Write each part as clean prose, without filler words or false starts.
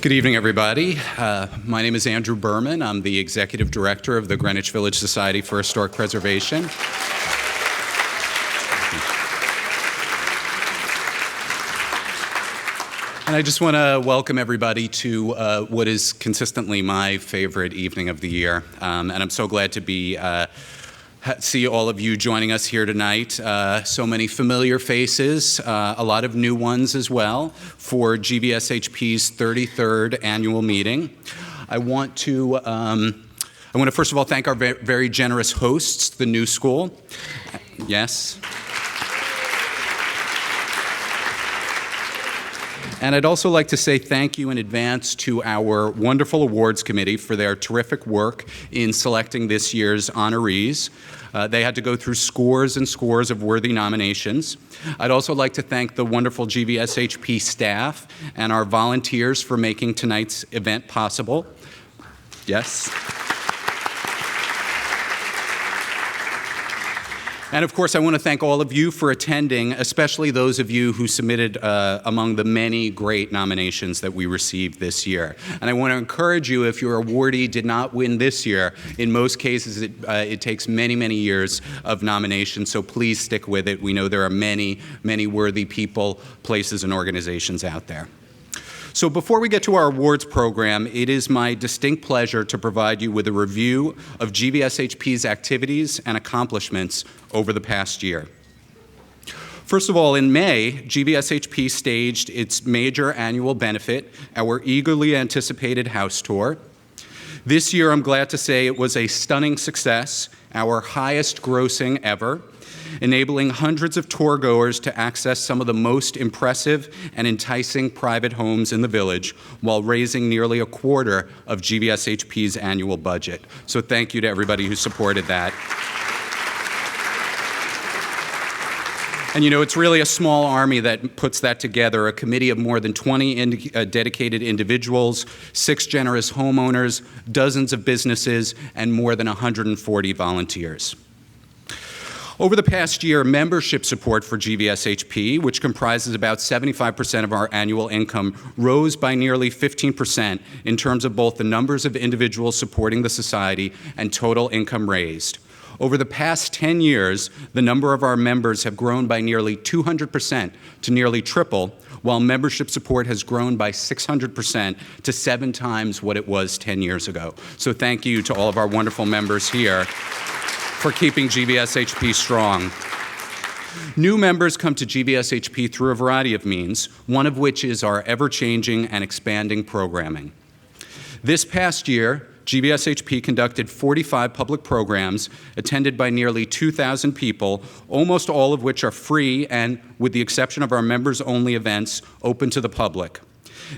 Good evening, everybody. My name is Andrew Berman. I'm the Executive Director of the Greenwich Village Society for Historic Preservation. And I just want to welcome everybody to what is consistently my favorite evening of the year. And I'm so glad to see all of you joining us here tonight. So many familiar faces, a lot of new ones as well, for GVSHP's 33rd annual meeting. I want to first of all thank our very generous hosts, the New School. Yes. And I'd also like to say thank you in advance to our wonderful awards committee for their terrific work in selecting this year's honorees. They had to go through scores and scores of worthy nominations. I'd also like to thank the wonderful GVSHP staff and our volunteers for making tonight's event possible. Yes. And of course, I want to thank all of you for attending, especially those of you who submitted among the many great nominations that we received this year. And I want to encourage you, if your awardee did not win this year, in most cases it takes many, many years of nomination, so please stick with it. We know there are many, many worthy people, places, and organizations out there. So before we get to our awards program, it is my distinct pleasure to provide you with a review of GVSHP's activities and accomplishments over the past year. First of all, in May, GVSHP staged its major annual benefit, our eagerly anticipated house tour. This year, I'm glad to say it was a stunning success, our highest grossing ever, enabling hundreds of tour goers to access some of the most impressive and enticing private homes in the village while raising nearly a quarter of GVSHP's annual budget. So thank you to everybody who supported that. And you know, it's really a small army that puts that together, a committee of more than 20 dedicated individuals, 6 generous homeowners, dozens of businesses, and more than 140 volunteers. Over the past year, membership support for GVSHP, which comprises about 75% of our annual income, rose by nearly 15% in terms of both the numbers of individuals supporting the society and total income raised. Over the past 10 years, the number of our members have grown by nearly 200% to nearly triple, while membership support has grown by 600% to 7 times what it was 10 years ago. So thank you to all of our wonderful members here for keeping GVSHP strong. New members come to GVSHP through a variety of means, one of which is our ever-changing and expanding programming. This past year, GVSHP conducted 45 public programs attended by nearly 2,000 people, almost all of which are free and, with the exception of our members-only events, open to the public.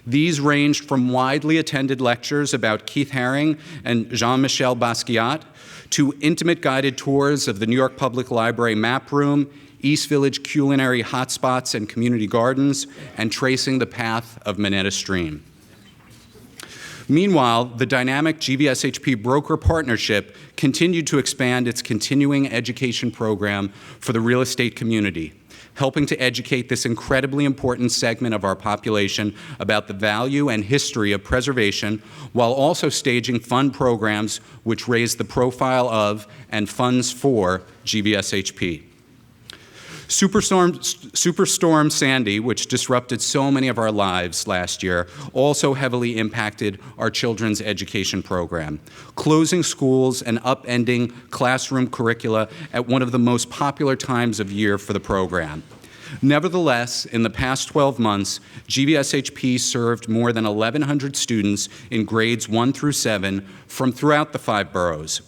These ranged from widely attended lectures about Keith Haring and Jean-Michel Basquiat to intimate guided tours of the New York Public Library map room, East Village culinary hotspots and community gardens, and tracing the path of Minetta Stream. Meanwhile, the dynamic GVSHP broker partnership continued to expand its continuing education program for the real estate community, helping to educate this incredibly important segment of our population about the value and history of preservation, while also staging fun programs which raise the profile of and funds for GVSHP. Superstorm Sandy, which disrupted so many of our lives last year, also heavily impacted our children's education program, closing schools and upending classroom curricula at one of the most popular times of year for the program. Nevertheless, in the past 12 months, GVSHP served more than 1,100 students in grades 1 through 7 from throughout the 5 boroughs,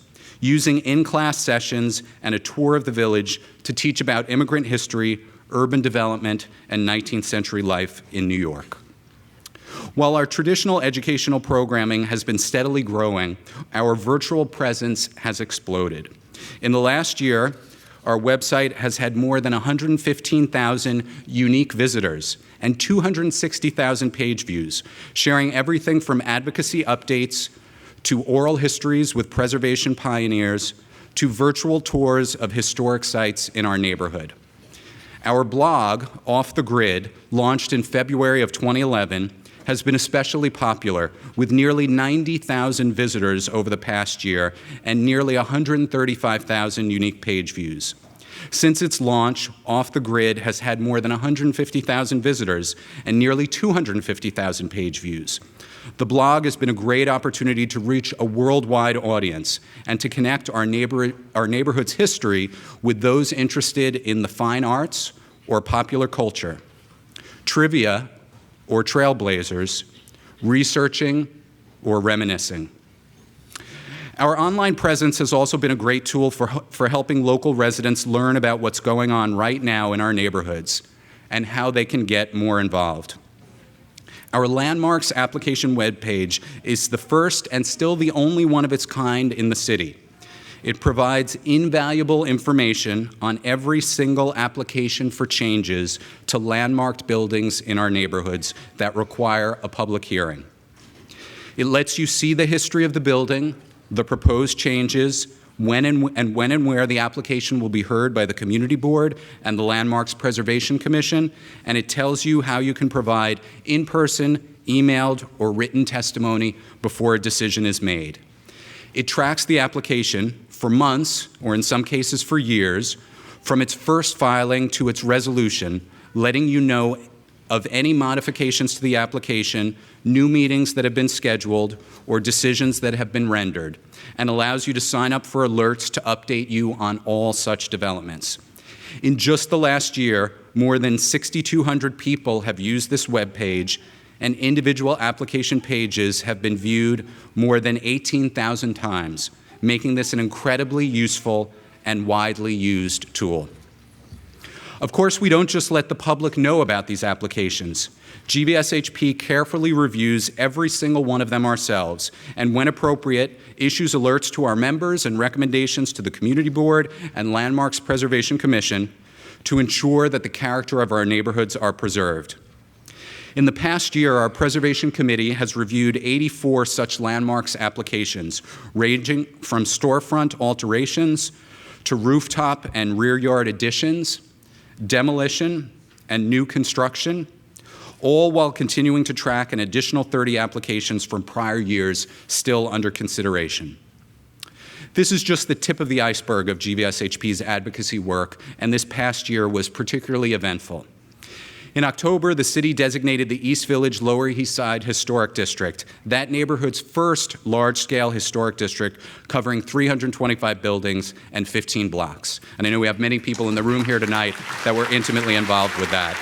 using in-class sessions and a tour of the village to teach about immigrant history, urban development, and 19th century life in New York. While our traditional educational programming has been steadily growing, our virtual presence has exploded. In the last year, our website has had more than 115,000 unique visitors and 260,000 page views, sharing everything from advocacy updates to oral histories with preservation pioneers to virtual tours of historic sites in our neighborhood. Our blog, Off the Grid, launched in February of 2011, has been especially popular, with nearly 90,000 visitors over the past year and nearly 135,000 unique page views. Since its launch, Off the Grid has had more than 150,000 visitors and nearly 250,000 page views. The blog has been a great opportunity to reach a worldwide audience and to connect our neighborhood's history with those interested in the fine arts or popular culture, trivia or trailblazers, researching or reminiscing. Our online presence has also been a great tool for helping local residents learn about what's going on right now in our neighborhoods and how they can get more involved. Our Landmarks application webpage is the first and still the only one of its kind in the city. It provides invaluable information on every single application for changes to landmarked buildings in our neighborhoods that require a public hearing. It lets you see the history of the building, the proposed changes, when and where the application will be heard by the Community Board and the Landmarks Preservation Commission, and it tells you how you can provide in-person, emailed, or written testimony before a decision is made. It tracks the application for months, or in some cases for years, from its first filing to its resolution, letting you know of any modifications to the application, new meetings that have been scheduled, or decisions that have been rendered, and allows you to sign up for alerts to update you on all such developments. In just the last year, more than 6,200 people have used this webpage, and individual application pages have been viewed more than 18,000 times, making this an incredibly useful and widely used tool. Of course, we don't just let the public know about these applications. GVSHP carefully reviews every single one of them ourselves, and when appropriate, issues alerts to our members and recommendations to the Community Board and Landmarks Preservation Commission to ensure that the character of our neighborhoods are preserved. In the past year, our Preservation Committee has reviewed 84 such landmarks applications, ranging from storefront alterations to rooftop and rear yard additions, demolition, and new construction, all while continuing to track an additional 30 applications from prior years still under consideration. This is just the tip of the iceberg of GVSHP's advocacy work, and this past year was particularly eventful. In October, the city designated the East Village Lower East Side Historic District, that neighborhood's first large-scale historic district covering 325 buildings and 15 blocks. And I know we have many people in the room here tonight that were intimately involved with that.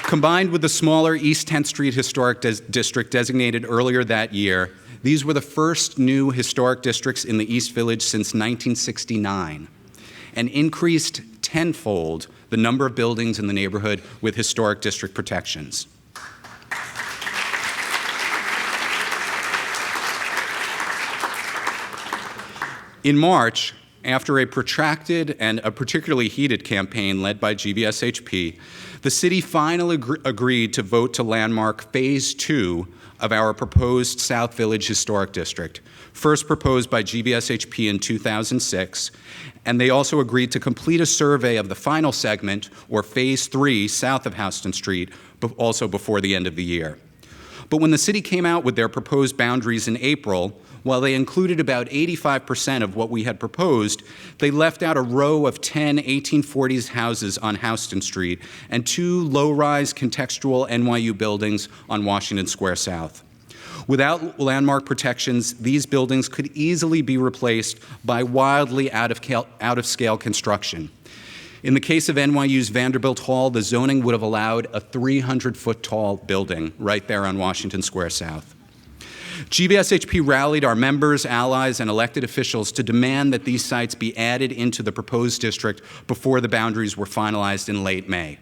Combined with the smaller East 10th Street Historic District designated earlier that year, these were the first new historic districts in the East Village since 1969, and increased tenfold the number of buildings in the neighborhood with historic district protections. In March, after a protracted and a particularly heated campaign led by GVSHP, the city finally agreed to vote to landmark Phase 2 of our proposed South Village Historic District, first proposed by GVSHP in 2006, and they also agreed to complete a survey of the final segment, or Phase 3, south of Houston Street, also before the end of the year. But when the city came out with their proposed boundaries in April, while they included about 85% of what we had proposed, they left out a row of 10 1840s houses on Houston Street and 2 low-rise contextual NYU buildings on Washington Square South. Without landmark protections, these buildings could easily be replaced by wildly out-of-scale construction. In the case of NYU's Vanderbilt Hall, the zoning would have allowed a 300-foot tall building right there on Washington Square South. GVSHP rallied our members, allies, and elected officials to demand that these sites be added into the proposed district before the boundaries were finalized in late May.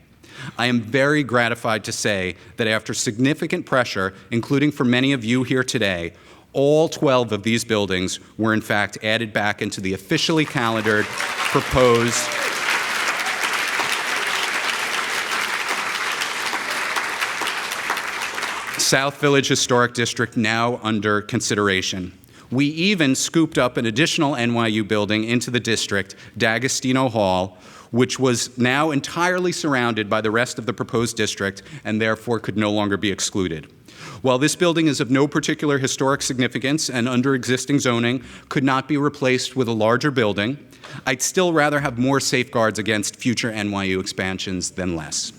I am very gratified to say that after significant pressure, including for many of you here today, all 12 of these buildings were in fact added back into the officially calendared proposed South Village Historic District now under consideration. We even scooped up an additional NYU building into the district, D'Agostino Hall, which was now entirely surrounded by the rest of the proposed district and therefore could no longer be excluded. While this building is of no particular historic significance and under existing zoning could not be replaced with a larger building, I'd still rather have more safeguards against future NYU expansions than less.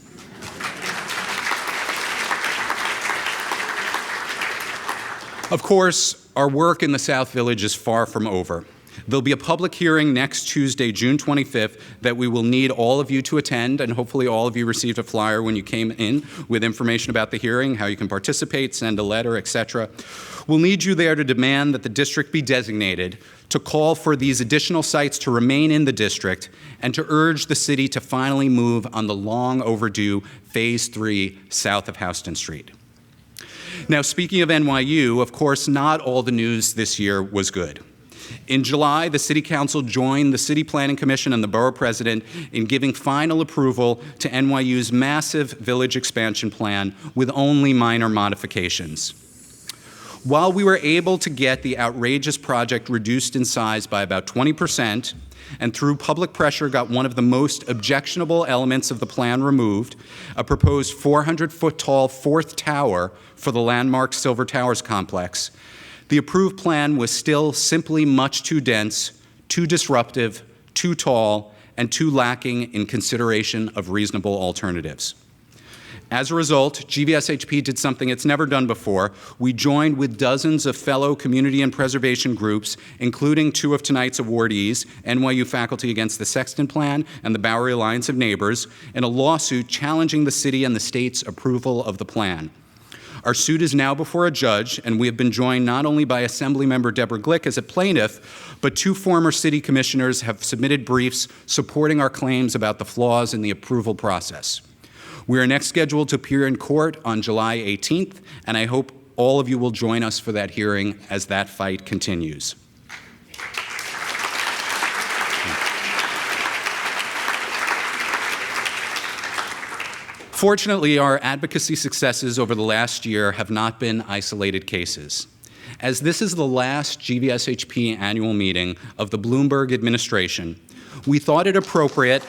Of course, our work in the South Village is far from over. There'll be a public hearing next Tuesday, June 25th, that we will need all of you to attend, and hopefully all of you received a flyer when you came in with information about the hearing, how you can participate, send a letter, etc. We'll need you there to demand that the district be designated, to call for these additional sites to remain in the district, and to urge the city to finally move on the long overdue Phase 3 south of Houston Street. Now, speaking of NYU, of course, not all the news this year was good. In July, the City Council joined the City Planning Commission and the Borough President in giving final approval to NYU's massive village expansion plan with only minor modifications. While we were able to get the outrageous project reduced in size by about 20%, and through public pressure got one of the most objectionable elements of the plan removed, a proposed 400-foot-tall fourth tower for the landmark Silver Towers complex, the approved plan was still simply much too dense, too disruptive, too tall, and too lacking in consideration of reasonable alternatives. As a result, GVSHP did something it's never done before. We joined with dozens of fellow community and preservation groups, including two of tonight's awardees, NYU Faculty Against the Sexton Plan and the Bowery Alliance of Neighbors, in a lawsuit challenging the city and the state's approval of the plan. Our suit is now before a judge, and we have been joined not only by Assemblymember Deborah Glick as a plaintiff, but two former city commissioners have submitted briefs supporting our claims about the flaws in the approval process. We are next scheduled to appear in court on July 18th, and I hope all of you will join us for that hearing as that fight continues. Fortunately, our advocacy successes over the last year have not been isolated cases. As this is the last GVSHP annual meeting of the Bloomberg administration, we thought it appropriate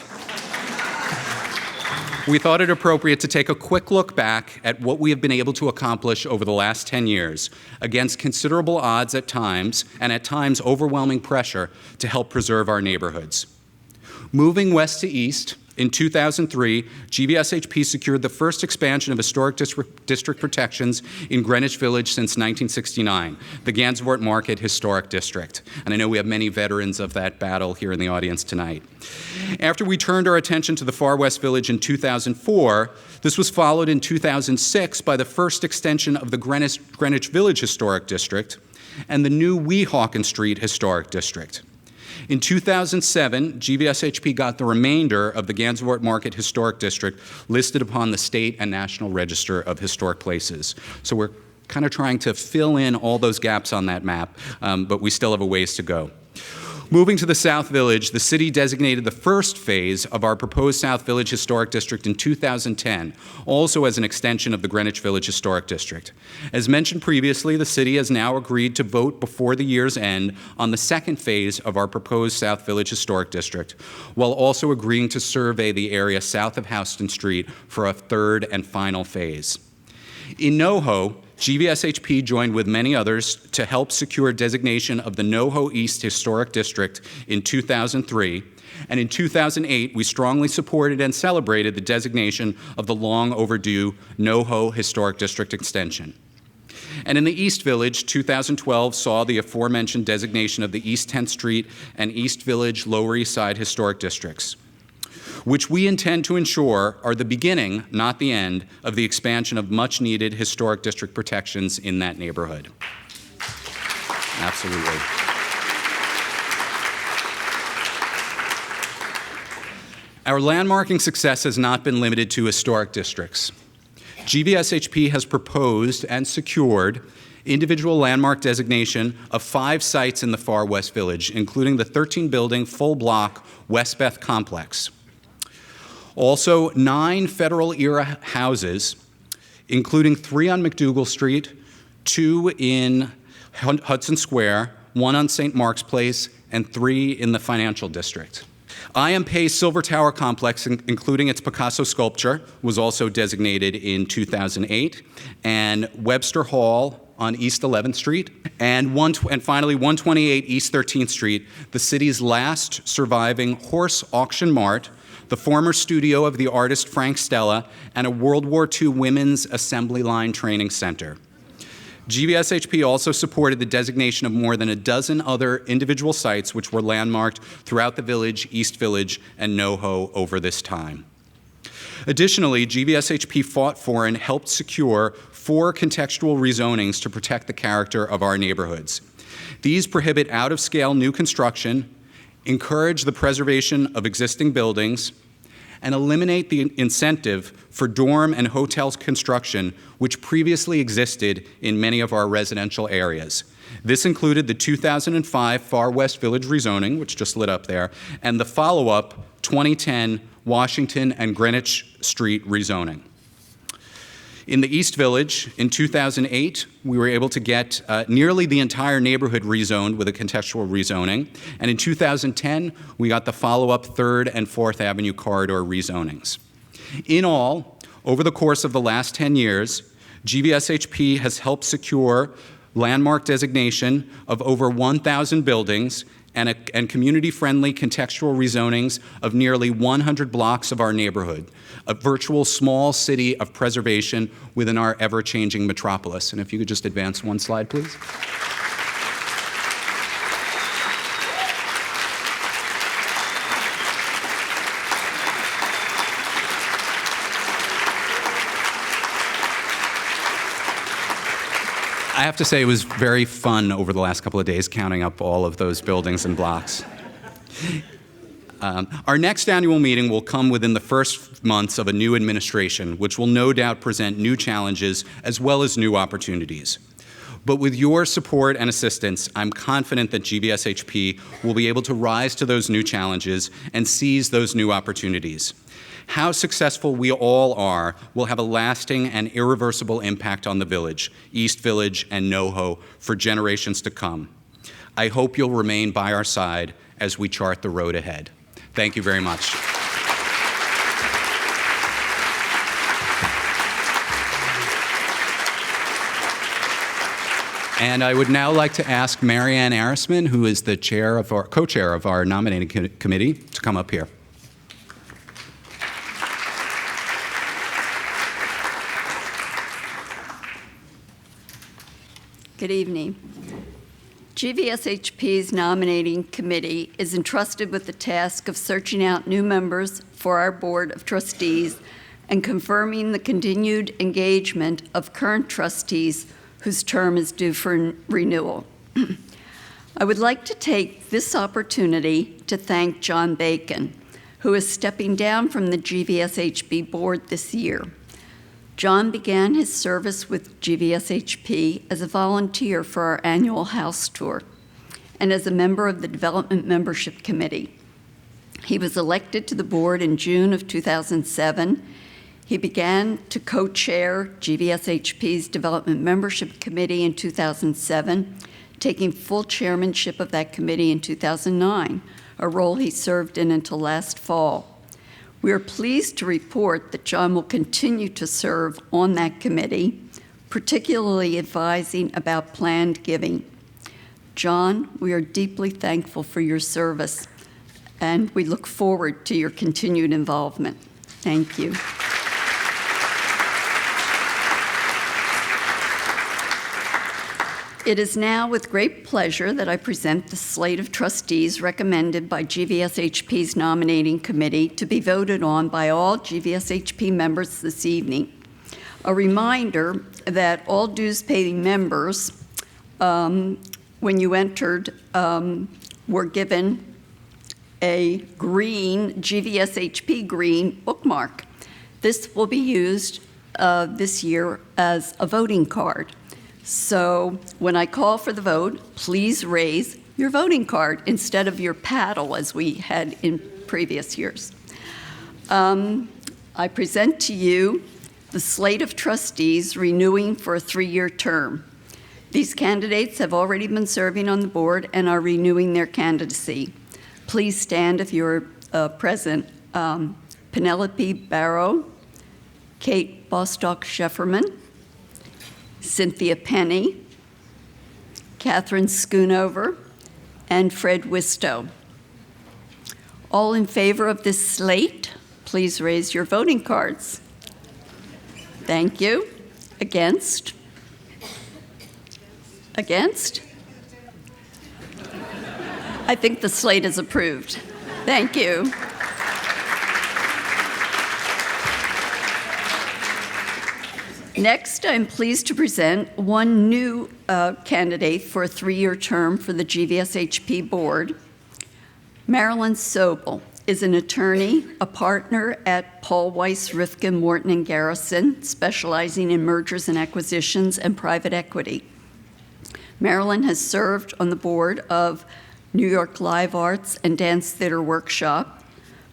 to take a quick look back at what we have been able to accomplish over the last 10 years against considerable odds at times, and at times overwhelming pressure to help preserve our neighborhoods. Moving west to east, in 2003, GVSHP secured the first expansion of historic district protections in Greenwich Village since 1969, the Gansevoort Market Historic District. And I know we have many veterans of that battle here in the audience tonight. After we turned our attention to the Far West Village in 2004, this was followed in 2006 by the first extension of the Greenwich Village Historic District and the new Weehawken Street Historic District. In 2007, GVSHP got the remainder of the Gansevoort Market Historic District listed upon the state and national register of historic places. So we're kind of trying to fill in all those gaps on that map, but we still have a ways to go. Moving to the South Village, the city designated the first phase of our proposed South Village Historic District in 2010, also as an extension of the Greenwich Village Historic District. As mentioned previously, the city has now agreed to vote before the year's end on the second phase of our proposed South Village Historic District, while also agreeing to survey the area south of Houston Street for a third and final phase. In NoHo, GVSHP joined with many others to help secure designation of the NoHo East Historic District in 2003, and in 2008, we strongly supported and celebrated the designation of the long overdue NoHo Historic District extension. And in the East Village, 2012 saw the aforementioned designation of the East 10th Street and East Village Lower East Side Historic Districts, which we intend to ensure are the beginning, not the end, of the expansion of much-needed historic district protections in that neighborhood. Absolutely. Our landmarking success has not been limited to historic districts. GVSHP has proposed and secured individual landmark designation of 5 sites in the Far West Village, including the 13-building, full-block West Beth complex. Also, 9 federal-era houses, including 3 on McDougal Street, 2 in Hudson Square, 1 on St. Mark's Place, and 3 in the Financial District. IMP's Silver Tower complex, including its Picasso sculpture, was also designated in 2008, and Webster Hall on East 11th Street, and finally 128 East 13th Street, the city's last surviving horse auction mart, the former studio of the artist Frank Stella, and a World War II women's assembly line training center. GVSHP also supported the designation of more than a dozen other individual sites which were landmarked throughout the Village, East Village, and NoHo over this time. Additionally, GVSHP fought for and helped secure 4 contextual rezonings to protect the character of our neighborhoods. These prohibit out-of-scale new construction, encourage the preservation of existing buildings, and eliminate the incentive for dorm and hotels construction, which previously existed in many of our residential areas. This included the 2005 Far West Village rezoning, which just lit up there, and the follow-up 2010 Washington and Greenwich Street rezoning. In the East Village, in 2008, we were able to get nearly the entire neighborhood rezoned with a contextual rezoning. And in 2010, we got the follow-up 3rd and 4th Avenue corridor rezonings. In all, over the course of the last 10 years, GVSHP has helped secure landmark designation of over 1,000 buildings and community-friendly contextual rezonings of nearly 100 blocks of our neighborhood, a virtual small city of preservation within our ever-changing metropolis. And if you could just advance one slide, please. I have to say it was very fun over the last couple of days counting up all of those buildings and blocks. Our next annual meeting will come within the first months of a new administration, which will no doubt present new challenges as well as new opportunities. But with your support and assistance, I'm confident that GVSHP will be able to rise to those new challenges and seize those new opportunities. How successful we all are will have a lasting and irreversible impact on the Village, East Village, and NoHo for generations to come. I hope you'll remain by our side as we chart the road ahead. Thank you very much. And I would now like to ask Marianne Arisman, who is the co-chair of our nominating committee, to come up here. Good evening. GVSHP's nominating committee is entrusted with the task of searching out new members for our Board of Trustees and confirming the continued engagement of current trustees whose term is due for renewal. I would like to take this opportunity to thank John Bacon, who is stepping down from the GVSHP board this year. John began his service with GVSHP as a volunteer for our annual house tour and as a member of the Development Membership Committee. He was elected to the board in June of 2007. He began to co-chair GVSHP's Development Membership Committee in 2007, taking full chairmanship of that committee in 2009, a role he served in until last fall. We are pleased to report that John will continue to serve on that committee, particularly advising about planned giving. John, we are deeply thankful for your service, and we look forward to your continued involvement. Thank you. It is now with great pleasure that I present the slate of trustees recommended by GVSHP's nominating committee to be voted on by all GVSHP members this evening. A reminder that all dues-paying members, when you entered, were given a green, GVSHP green bookmark. This will be used this year as a voting card. So when I call for the vote, please raise your voting card instead of your paddle as we had in previous years. I present to you the slate of trustees renewing for a 3-year term. These candidates have already been serving on the board and are renewing their candidacy. Please stand if you're present. Penelope Barrow, Kate Bostock-Shefferman, Cynthia Penny, Catherine Schoonover, and Fred Wistow. All in favor of this slate, please raise your voting cards. Thank you. Against? Against? I think the slate is approved. Thank you. Next, I'm pleased to present one new candidate for a 3-year term for the GVSHP board. Marilyn Sobel is an attorney, a partner at Paul Weiss, Rifkin, Morton, and Garrison, specializing in mergers and acquisitions and private equity. Marilyn has served on the board of New York Live Arts and Dance Theater Workshop.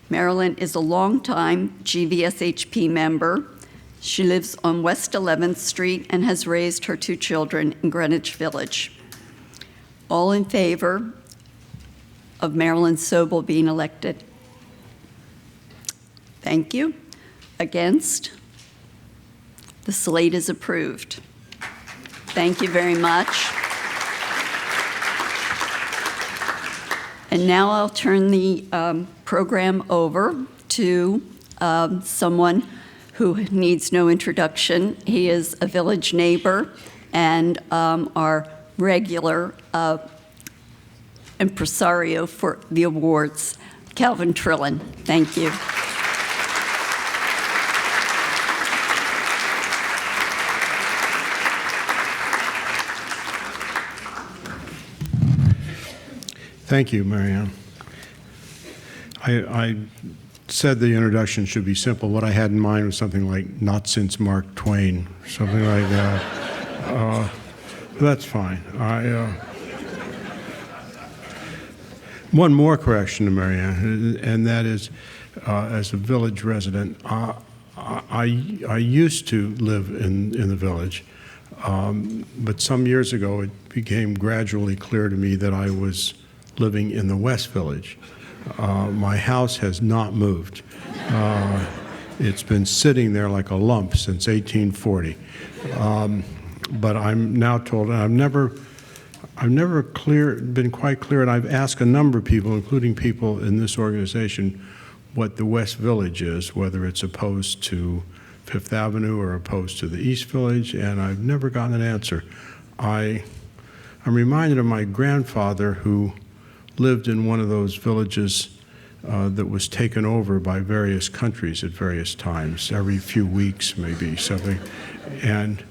Marilyn is a longtime GVSHP member. She lives on West 11th Street and has raised her 2 children in Greenwich Village. All in favor of Marilyn Sobel being elected? Thank you. Against? The slate is approved. Thank you very much. And now I'll turn the program over to someone who needs no introduction. He is a village neighbor and our regular impresario for the awards, Calvin Trillin. Thank you. Thank you, Marianne. I said the introduction should be simple. What I had in mind was something like "not since Mark Twain," something like that. That's fine. One more correction to Marianne, and that is, as a village resident, I used to live in the village, but some years ago it became gradually clear to me that I was living in the West Village. My house has not moved. It's been sitting there like a lump since 1840. But I'm now told, and I've never been quite clear, and I've asked a number of people, including people in this organization, what the West Village is, whether it's opposed to Fifth Avenue or opposed to the East Village, and I've never gotten an answer. I'm reminded of my grandfather, who lived in one of those villages that was taken over by various countries at various times, every few weeks maybe, something. And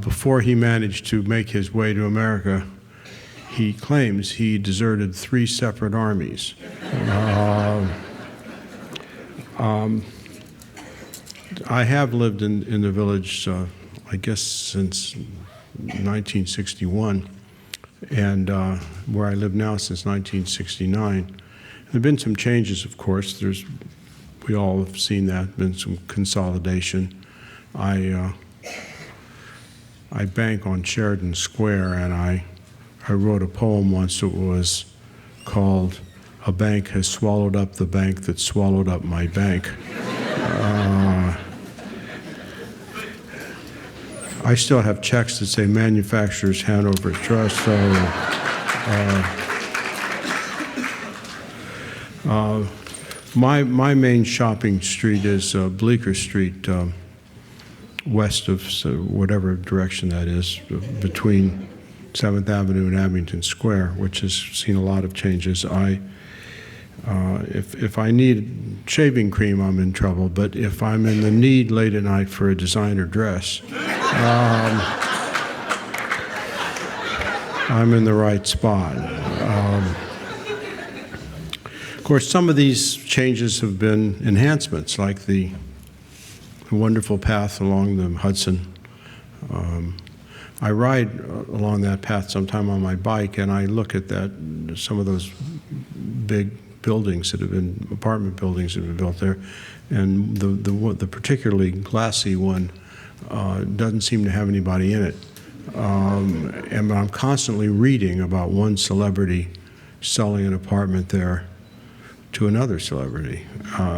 before he managed to make his way to America, he claims he deserted 3 separate armies. I have lived in the village, I guess, since 1961. And where I live now since 1969. There have been some changes, of course. We all have seen that, been some consolidation. I bank on Sheridan Square, and I wrote a poem once that was called "A Bank Has Swallowed Up the Bank That Swallowed Up My Bank." I still have checks that say Manufacturers Hanover Trust, so my main shopping street is Bleecker Street, west of whatever direction that is, between 7th Avenue and Abington Square, which has seen a lot of changes. If I need shaving cream, I'm in trouble, but if I'm in the need late at night for a designer dress, I'm in the right spot. Of course, some of these changes have been enhancements, like the wonderful path along the Hudson. I ride along that path sometime on my bike, and I look at some of those big buildings that have been, apartment buildings that have been built there, and the particularly glassy one doesn't seem to have anybody in it. And I'm constantly reading about one celebrity selling an apartment there to another celebrity.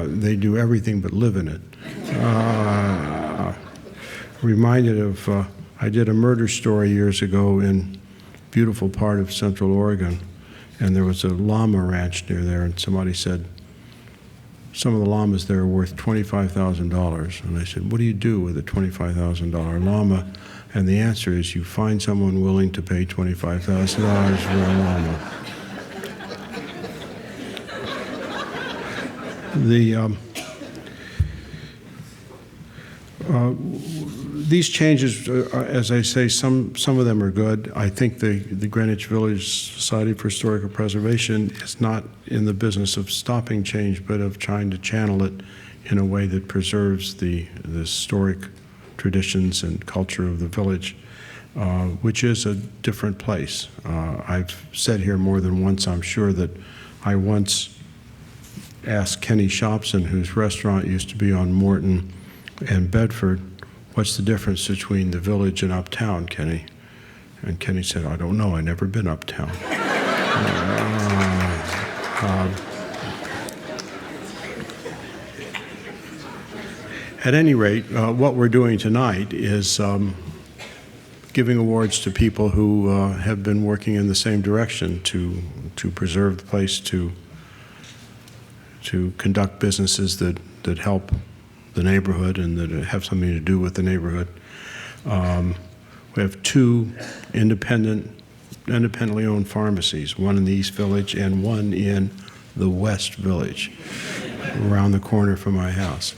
They do everything but live in it. Reminded of, I did a murder story years ago in a beautiful part of Central Oregon, and there was a llama ranch near there, and somebody said, some of the llamas there are worth $25,000. And I said, what do you do with a $25,000 llama? And the answer is you find someone willing to pay $25,000 for a llama. These changes, as I say, some of them are good. I think the Greenwich Village Society for Historical Preservation is not in the business of stopping change, but of trying to channel it in a way that preserves the historic traditions and culture of the village, which is a different place. I've said here more than once, I'm sure, that I once asked Kenny Shopson, whose restaurant used to be on Morton and Bedford, what's the difference between the village and uptown, Kenny? And Kenny said, I don't know, I've never been uptown. At any rate, what we're doing tonight is giving awards to people who have been working in the same direction to preserve the place, to conduct businesses that help the neighborhood and that have something to do with the neighborhood. We have two independently owned pharmacies, one in the East Village and one in the West Village, around the corner from my house.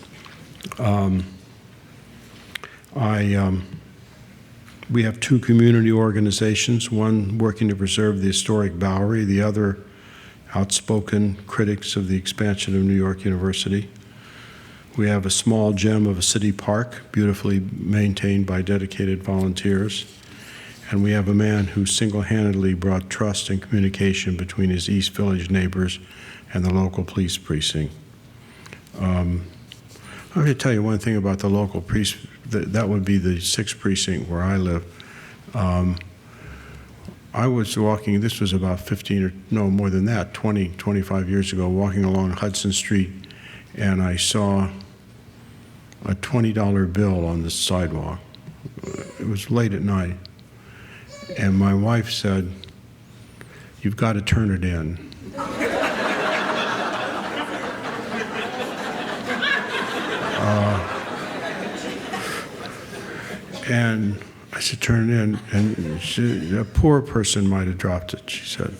We have two community organizations, one working to preserve the historic Bowery, the other outspoken critics of the expansion of New York University. We have a small gem of a city park, beautifully maintained by dedicated volunteers. And we have a man who single-handedly brought trust and communication between his East Village neighbors and the local police precinct. I'm going to tell you one thing about the local precinct. That would be the 6th precinct where I live. I was walking, this was about 15 or no more than that, 20, 25 years ago, walking along Hudson Street, and I saw a $20 bill on the sidewalk. It was late at night, and my wife said, "You've got to turn it in." And I said, "Turn it in," and a poor person might have dropped it, she said.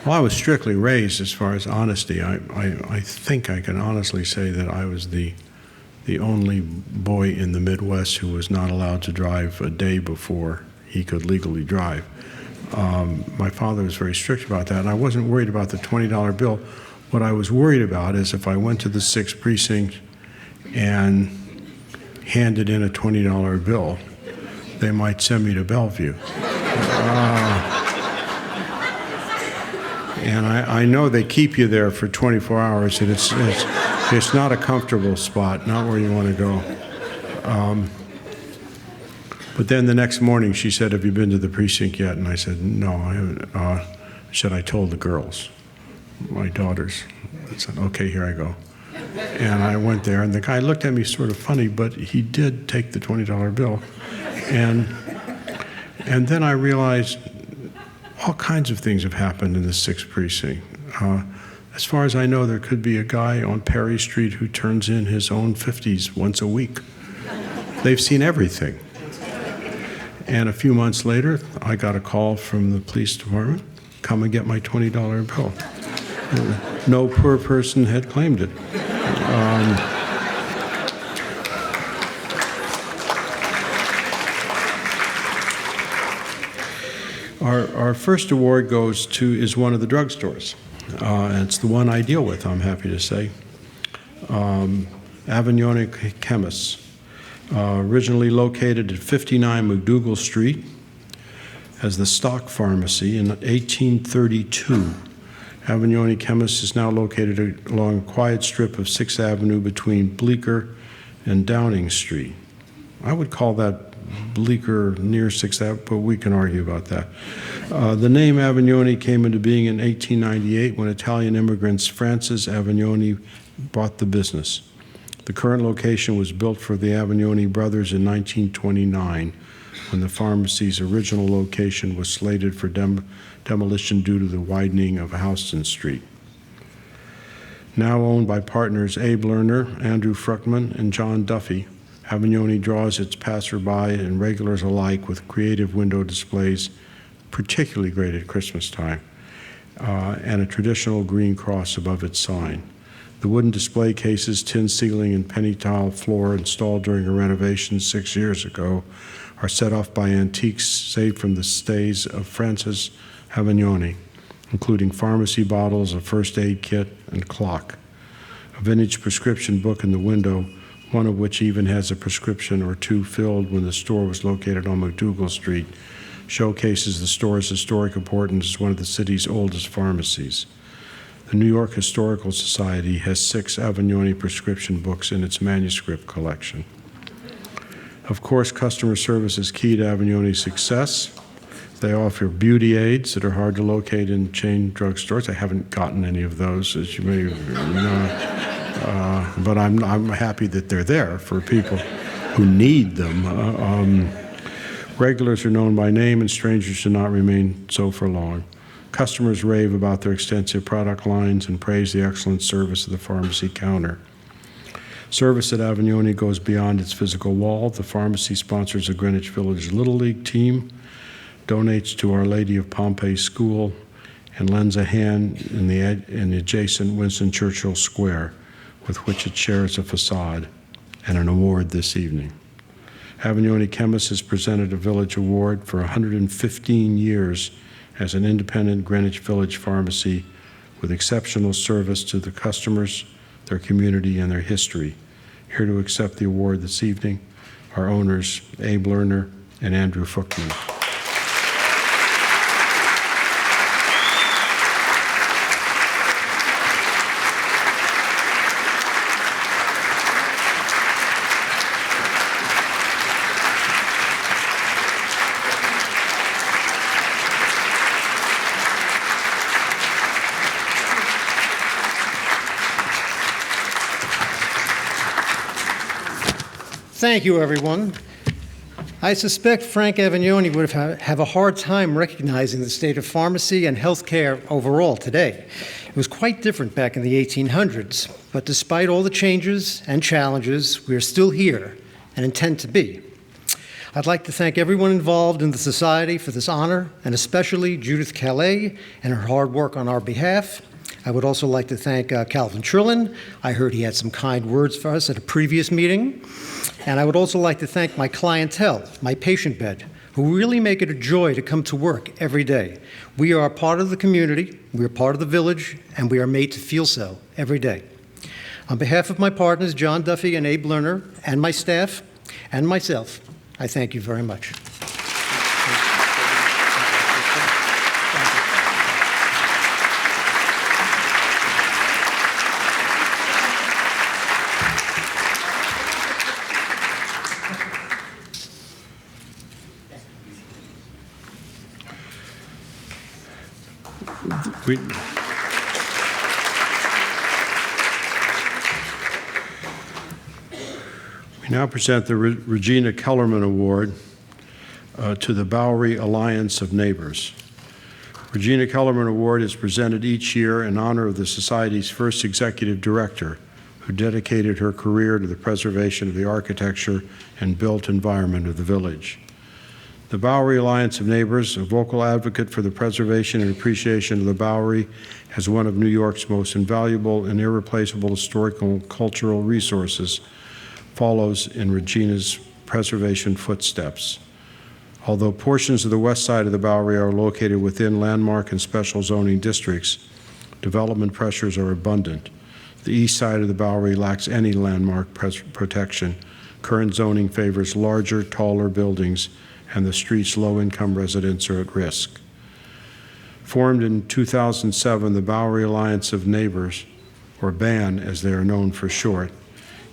Well, I was strictly raised as far as honesty. I think I can honestly say that I was the only boy in the Midwest who was not allowed to drive a day before he could legally drive. My father was very strict about that, and I wasn't worried about the $20 bill. What I was worried about is if I went to the 6th precinct and handed in a $20 bill, they might send me to Bellevue. And I know they keep you there for 24 hours, and it's not a comfortable spot, not where you want to go. But then the next morning she said, "Have you been to the precinct yet?" And I said, "No, I haven't." She said, "I told the girls, my daughters." I said, "Okay, here I go." And I went there, and the guy looked at me sort of funny, but he did take the $20 bill. And then I realized all kinds of things have happened in the 6th precinct. As far as I know, there could be a guy on Perry Street who turns in his own 50s once a week. They've seen everything. And a few months later, I got a call from the police department, "Come and get my $20 bill." No poor person had claimed it. Our first award is one of the drugstores. And it's the one I deal with, I'm happy to say. Avignonic Chemists, originally located at 59 McDougal Street as the stock pharmacy in 1832. Avignoni Chemists is now located along a quiet strip of 6th Avenue between Bleecker and Downing Street. I would call that bleaker near 6th Ave, but we can argue about that. The name Avignoni came into being in 1898 when Italian immigrants Francis Avignoni bought the business. The current location was built for the Avignoni brothers in 1929, when the pharmacy's original location was slated for demolition due to the widening of Houston Street. Now owned by partners Abe Lerner, Andrew Fruchtman, and John Duffy, Avignoni draws its passerby and regulars alike with creative window displays, particularly great at Christmas time, and a traditional green cross above its sign. The wooden display cases, tin ceiling, and penny tile floor installed during a renovation 6 years ago are set off by antiques saved from the stays of Francis Avignoni, including pharmacy bottles, a first aid kit, and clock. A vintage prescription book in the window, one of which even has a prescription or two filled when the store was located on McDougal Street, showcases the store's historic importance as one of the city's oldest pharmacies. The New York Historical Society has 6 Avignoni prescription books in its manuscript collection. Of course, customer service is key to Avignoni's success. They offer beauty aids that are hard to locate in chain drugstores. I haven't gotten any of those, as you may know, but I'm happy that they're there for people who need them. Regulars are known by name, and strangers should not remain so for long. Customers rave about their extensive product lines and praise the excellent service of the pharmacy counter. Service at Avignoni goes beyond its physical wall. The pharmacy sponsors a Greenwich Village Little League team, donates to Our Lady of Pompeii School, and lends a hand in the adjacent Winston Churchill Square, with which it shares a facade and an award this evening. Avignoni Chemist has presented a Village Award for 115 years as an independent Greenwich Village pharmacy with exceptional service to the customers, their community, and their history. Here to accept the award this evening are owners Abe Lerner and Andrew Fruchtman. Thank you, everyone. I suspect Frank Avignoni would have a hard time recognizing the state of pharmacy and healthcare overall today. It was quite different back in the 1800s, but despite all the changes and challenges, we are still here and intend to be. I'd like to thank everyone involved in the Society for this honor, and especially Judith Calais and her hard work on our behalf. I would also like to thank Calvin Trillin. I heard he had some kind words for us at a previous meeting. And I would also like to thank my clientele, my patient bed, who really make it a joy to come to work every day. We are part of the community, we are part of the village, and we are made to feel so every day. On behalf of my partners, John Duffy and Abe Lerner, and my staff, and myself, I thank you very much. We now present the Regina Kellerman Award to the Bowery Alliance of Neighbors. Regina Kellerman Award is presented each year in honor of the Society's first executive director, who dedicated her career to the preservation of the architecture and built environment of the village. The Bowery Alliance of Neighbors, a vocal advocate for the preservation and appreciation of the Bowery as one of New York's most invaluable and irreplaceable historical and cultural resources, follows in Regina's preservation footsteps. Although portions of the west side of the Bowery are located within landmark and special zoning districts, development pressures are abundant. The east side of the Bowery lacks any landmark protection. Current zoning favors larger, taller buildings, and the street's low-income residents are at risk. Formed in 2007, the Bowery Alliance of Neighbors, or BAN as they are known for short,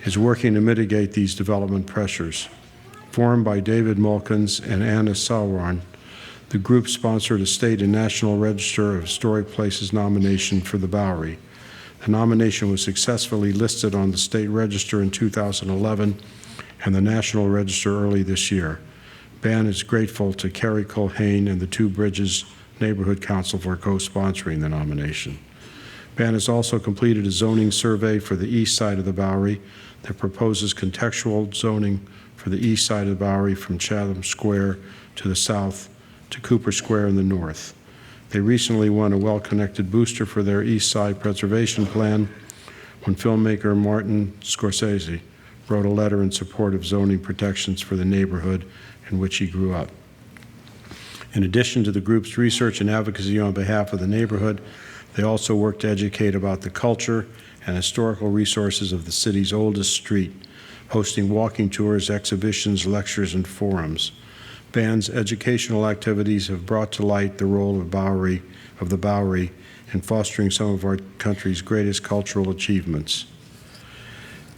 is working to mitigate these development pressures. Formed by David Mulkins and Anna Salwan, the group sponsored a state and national Register of Historic Places nomination for the Bowery. The nomination was successfully listed on the state register in 2011 and the National Register early this year. BAN is grateful to Kerry Culhane and the Two Bridges Neighborhood Council for co-sponsoring the nomination. BAN has also completed a zoning survey for the east side of the Bowery that proposes contextual zoning for the east side of the Bowery from Chatham Square to the south to Cooper Square in the north. They recently won a well-connected booster for their east side preservation plan when filmmaker Martin Scorsese wrote a letter in support of zoning protections for the neighborhood in which he grew up. In addition to the group's research and advocacy on behalf of the neighborhood, they also work to educate about the culture and historical resources of the city's oldest street, hosting walking tours, exhibitions, lectures, and forums. BAN's educational activities have brought to light the role of the Bowery in fostering some of our country's greatest cultural achievements.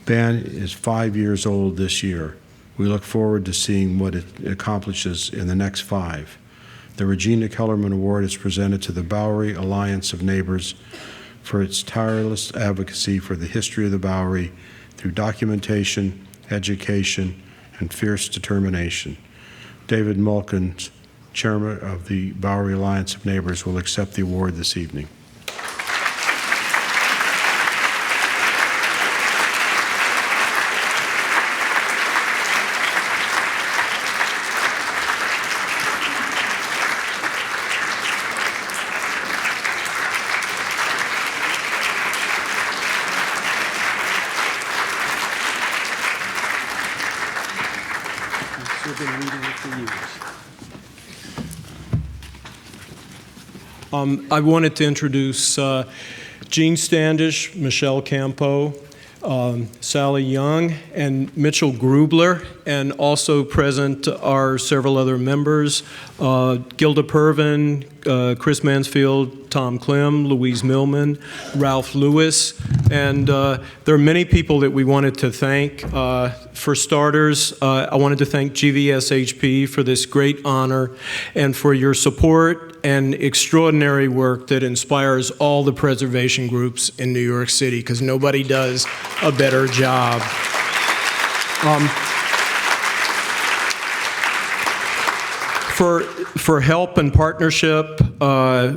BAN is 5 years old this year. We look forward to seeing what it accomplishes in the next 5. The Regina Kellerman Award is presented to the Bowery Alliance of Neighbors for its tireless advocacy for the history of the Bowery through documentation, education, and fierce determination. David Mulkins, Chairman of the Bowery Alliance of Neighbors, will accept the award this evening. I wanted to introduce Jean Standish, Michelle Campo, Sally Young, and Mitchell Grubler, and also present are several other members, Gilda Pervin, Chris Mansfield, Tom Clem, Louise Millman, Ralph Lewis, and there are many people that we wanted to thank. For starters, I wanted to thank GVSHP for this great honor and for your support and extraordinary work that inspires all the preservation groups in New York City, because nobody does a better job. For help and partnership,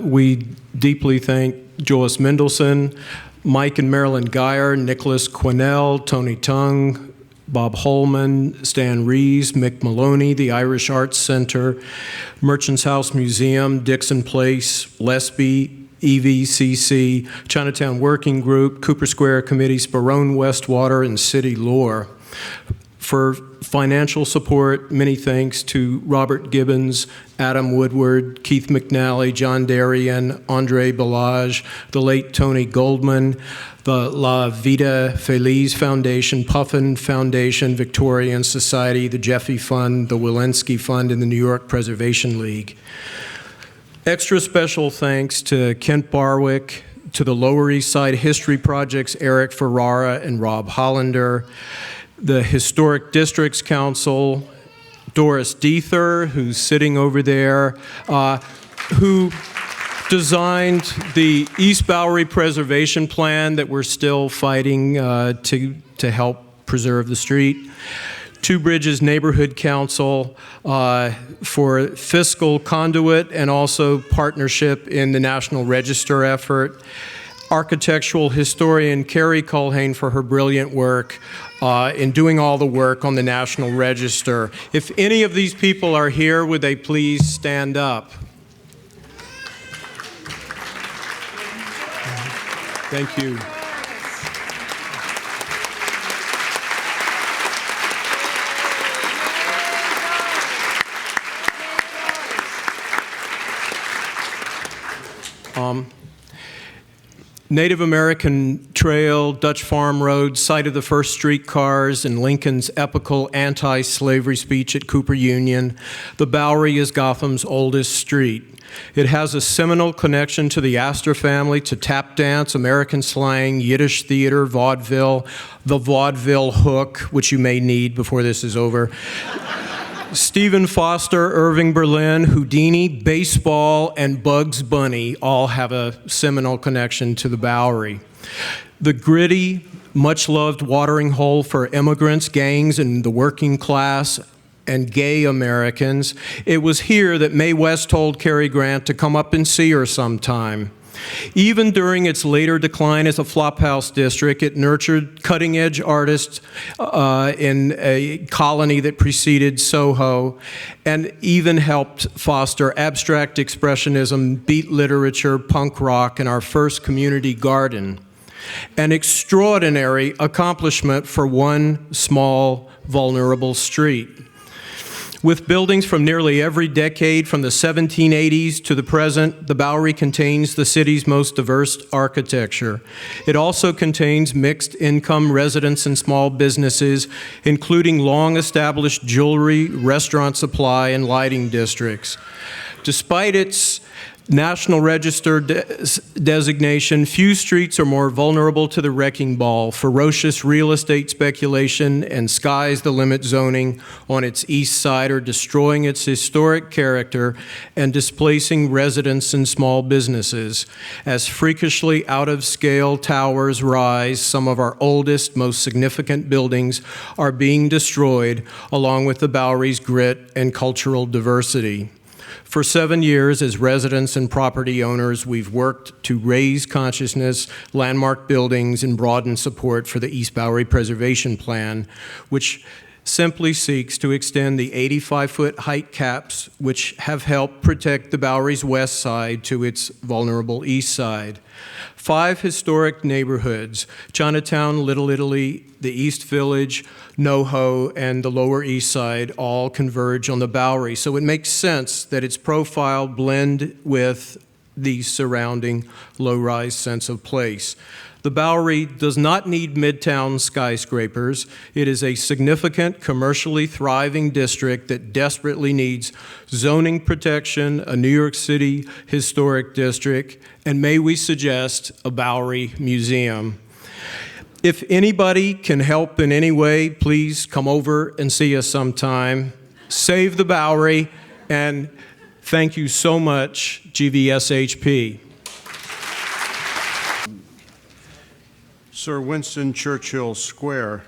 we deeply thank Joyce Mendelson, Mike and Marilyn Geyer, Nicholas Quinnell, Tony Tung, Bob Holman, Stan Rees, Mick Maloney, the Irish Arts Center, Merchants House Museum, Dixon Place, Lesby, EVCC, Chinatown Working Group, Cooper Square Committee, Sperone Westwater, and City Lore. For financial support, many thanks to Robert Gibbons, Adam Woodward, Keith McNally, John Darien, Andre Balaj, the late Tony Goldman, the La Vida Feliz Foundation, Puffin Foundation, Victorian Society, the Jeffy Fund, the Walensky Fund, and the New York Preservation League. Extra special thanks to Kent Barwick, to the Lower East Side History Project's Eric Ferrara and Rob Hollander, the Historic Districts Council, Doris Diether, who's sitting over there, who designed the East Bowery Preservation Plan that we're still fighting to help preserve the street. Two Bridges Neighborhood Council for fiscal conduit and also partnership in the National Register effort. Architectural historian Kerry Culhane for her brilliant work in doing all the work on the National Register. If any of these people are here, would they please stand up? Thank you. Native American Trail, Dutch Farm Road, site of the first streetcars, and Lincoln's epical anti-slavery speech at Cooper Union, the Bowery is Gotham's oldest street. It has a seminal connection to the Astor family, to tap dance, American slang, Yiddish theater, vaudeville, the vaudeville hook, which you may need before this is over. Stephen Foster, Irving Berlin, Houdini, baseball, and Bugs Bunny all have a seminal connection to the Bowery. The gritty, much-loved watering hole for immigrants, gangs, and the working class and gay Americans, it was here that Mae West told Cary Grant to come up and see her sometime. Even during its later decline as a flophouse district, it nurtured cutting-edge artists in a colony that preceded Soho, and even helped foster abstract expressionism, beat literature, punk rock, and our first community garden. An extraordinary accomplishment for one small, vulnerable street. With buildings from nearly every decade, from the 1780s to the present, the Bowery contains the city's most diverse architecture. It also contains mixed-income residents and small businesses, including long-established jewelry, restaurant supply, and lighting districts. Despite its National Register designation, few streets are more vulnerable to the wrecking ball, ferocious real estate speculation, and sky's the limit zoning on its east side are destroying its historic character and displacing residents and small businesses. As freakishly out-of-scale towers rise, some of our oldest, most significant buildings are being destroyed, along with the Bowery's grit and cultural diversity. For 7 years, as residents and property owners, we've worked to raise consciousness, landmark buildings, and broaden support for the East Bowery Preservation Plan, which simply seeks to extend the 85-foot height caps which have helped protect the Bowery's west side to its vulnerable east side. 5 historic neighborhoods, Chinatown, Little Italy, the East Village, NoHo, and the Lower East Side all converge on the Bowery. So it makes sense that its profile blend with the surrounding low-rise sense of place. The Bowery does not need midtown skyscrapers. It is a significant, commercially thriving district that desperately needs zoning protection, a New York City historic district, and may we suggest a Bowery museum. If anybody can help in any way, please come over and see us sometime. Save the Bowery, and thank you so much, GVSHP. Sir Winston Churchill Square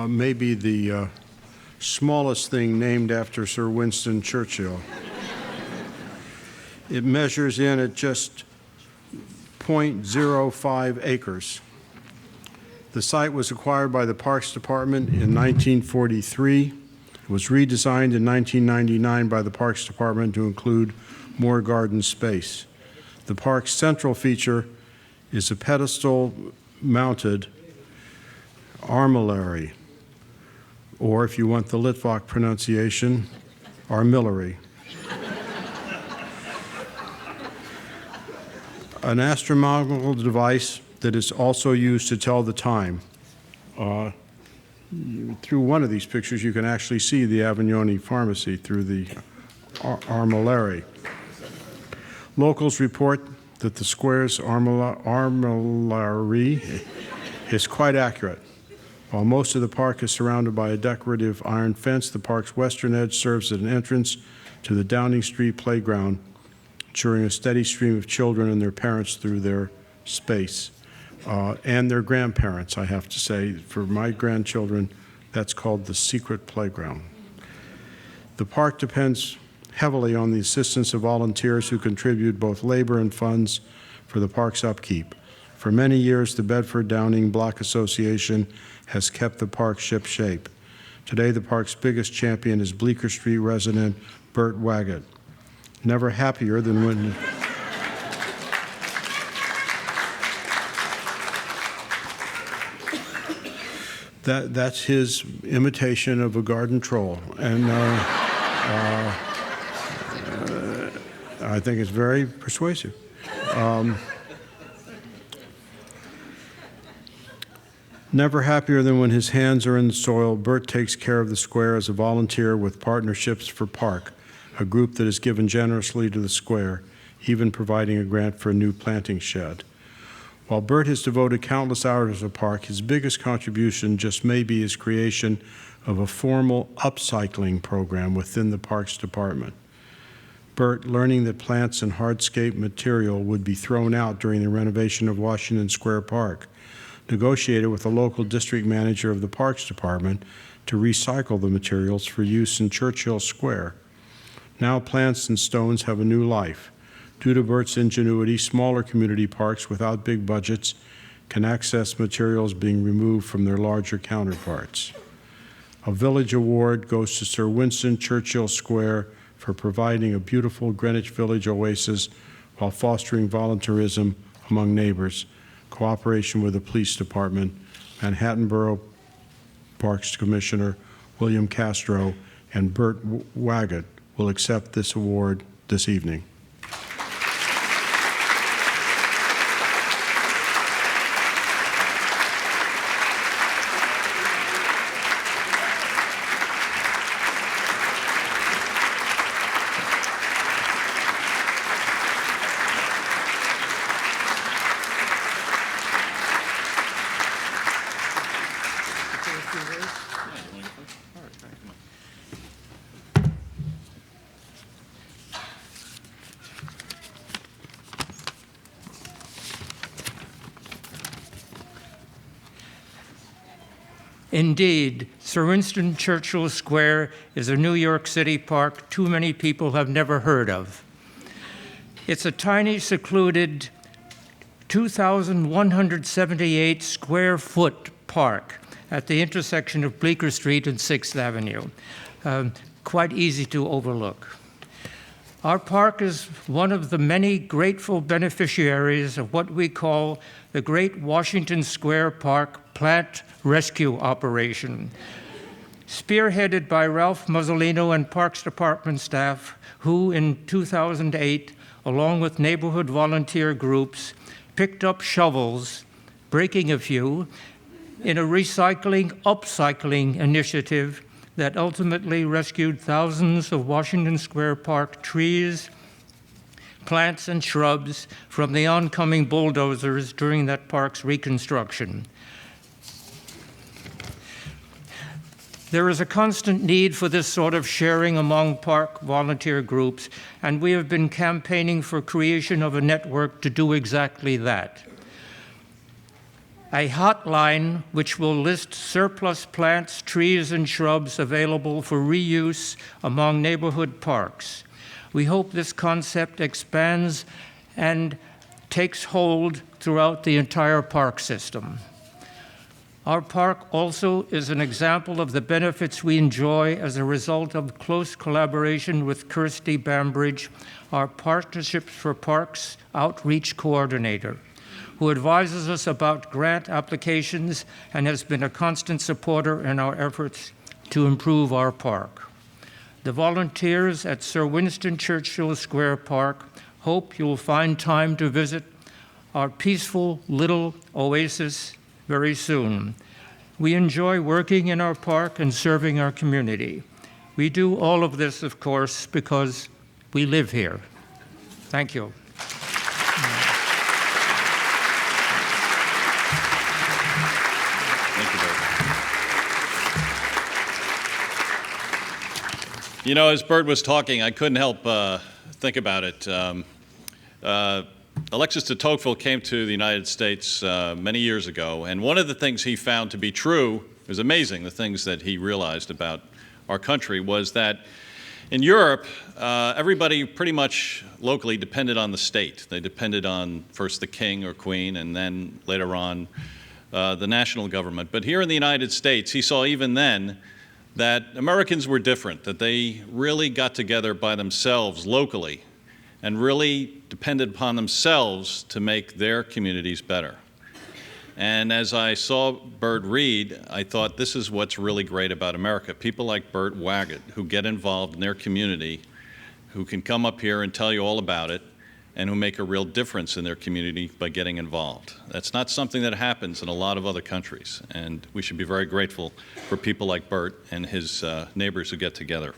may be the smallest thing named after Sir Winston Churchill. It measures in at just 0.05 acres. The site was acquired by the Parks Department in 1943. It was redesigned in 1999 by the Parks Department to include more garden space. The park's central feature is a pedestal-mounted armillary, or if you want the Litvak pronunciation, armillary. An astronomical device that is also used to tell the time. Through one of these pictures, you can actually see the Avignoni Pharmacy through the armillary. Locals report that the square's armillary is quite accurate. While most of the park is surrounded by a decorative iron fence, the park's western edge serves as an entrance to the Downing Street playground, ensuring a steady stream of children and their parents through their space. And their grandparents, I have to say. For my grandchildren, that's called the secret playground. The park depends heavily on the assistance of volunteers who contribute both labor and funds for the park's upkeep. For many years, the Bedford Downing Block Association has kept the park ship-shape. Today, the park's biggest champion is Bleecker Street resident Bert Waggett. Never happier than when... That's his imitation of a garden troll, and I think it's very persuasive. Never happier than when his hands are in the soil, Bert takes care of the square as a volunteer with Partnerships for Park, a group that has given generously to the square, even providing a grant for a new planting shed. While Bert has devoted countless hours to the park, his biggest contribution just may be his creation of a formal upcycling program within the Parks Department. Bert, learning that plants and hardscape material would be thrown out during the renovation of Washington Square Park, negotiated with the local district manager of the Parks Department to recycle the materials for use in Churchill Square. Now plants and stones have a new life. Due to Bert's ingenuity, smaller community parks without big budgets can access materials being removed from their larger counterparts. A Village Award goes to Sir Winston Churchill Square for providing a beautiful Greenwich Village oasis while fostering volunteerism among neighbors, cooperation with the police department. Manhattan Borough Parks Commissioner William Castro and Bert Waggett will accept this award this evening. Indeed, Sir Winston Churchill Square is a New York City park too many people have never heard of. It's a tiny, secluded, 2,178 square foot park at the intersection of Bleecker Street and 6th Avenue. Quite easy to overlook. Our park is one of the many grateful beneficiaries of what we call the Great Washington Square Park Plant Rescue Operation, spearheaded by Ralph Muzzolino and Parks Department staff, who in 2008, along with neighborhood volunteer groups, picked up shovels, breaking a few, in a upcycling initiative that ultimately rescued thousands of Washington Square Park trees, plants, and shrubs from the oncoming bulldozers during that park's reconstruction. There is a constant need for this sort of sharing among park volunteer groups, and we have been campaigning for creation of a network to do exactly that. A hotline which will list surplus plants, trees, and shrubs available for reuse among neighborhood parks. We hope this concept expands and takes hold throughout the entire park system. Our park also is an example of the benefits we enjoy as a result of close collaboration with Kirsty Bambridge, our Partnerships for Parks outreach coordinator, who advises us about grant applications and has been a constant supporter in our efforts to improve our park. The volunteers at Sir Winston Churchill Square Park hope you'll find time to visit our peaceful little oasis very soon. We enjoy working in our park and serving our community. We do all of this, of course, because we live here. Thank you. Thank you, Bert. You know, as Bert was talking, I couldn't help think about it. Alexis de Tocqueville came to the United States many years ago, and one of the things he found to be true, it was amazing, the things that he realized about our country, was that in Europe, everybody pretty much locally depended on the state. They depended on first the king or queen, and then later on the national government. But here in the United States, he saw even then that Americans were different, that they really got together by themselves locally and really depended upon themselves to make their communities better. And as I saw Bert read, I thought this is what's really great about America. People like Bert Waggett, who get involved in their community, who can come up here and tell you all about it, and who make a real difference in their community by getting involved. That's not something that happens in a lot of other countries, and we should be very grateful for people like Bert and his neighbors who get together.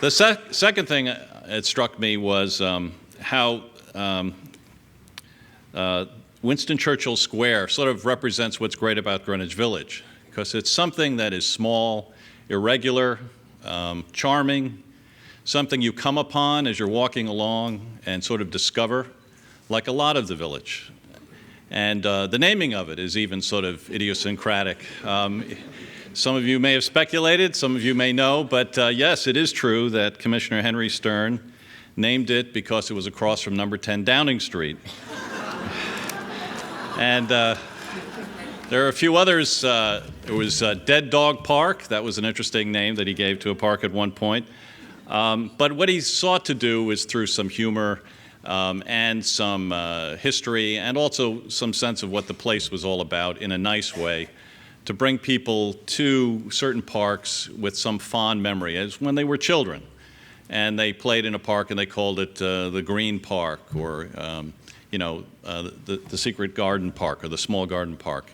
The second thing that struck me was how Winston Churchill Square sort of represents what's great about Greenwich Village, because it's something that is small, irregular, charming, something you come upon as you're walking along and sort of discover, like a lot of the village. And the naming of it is even sort of idiosyncratic. Some of you may have speculated, some of you may know, but yes, it is true that Commissioner Henry Stern named it because it was across from number 10 Downing Street. And there are a few others. There was Dead Dog Park. That was an interesting name that he gave to a park at one point. But what he sought to do was, through some humor and some history and also some sense of what the place was all about in a nice way, to bring people to certain parks with some fond memory as when they were children. And they played in a park and they called it the Green Park, or the Secret Garden Park, or the Small Garden Park.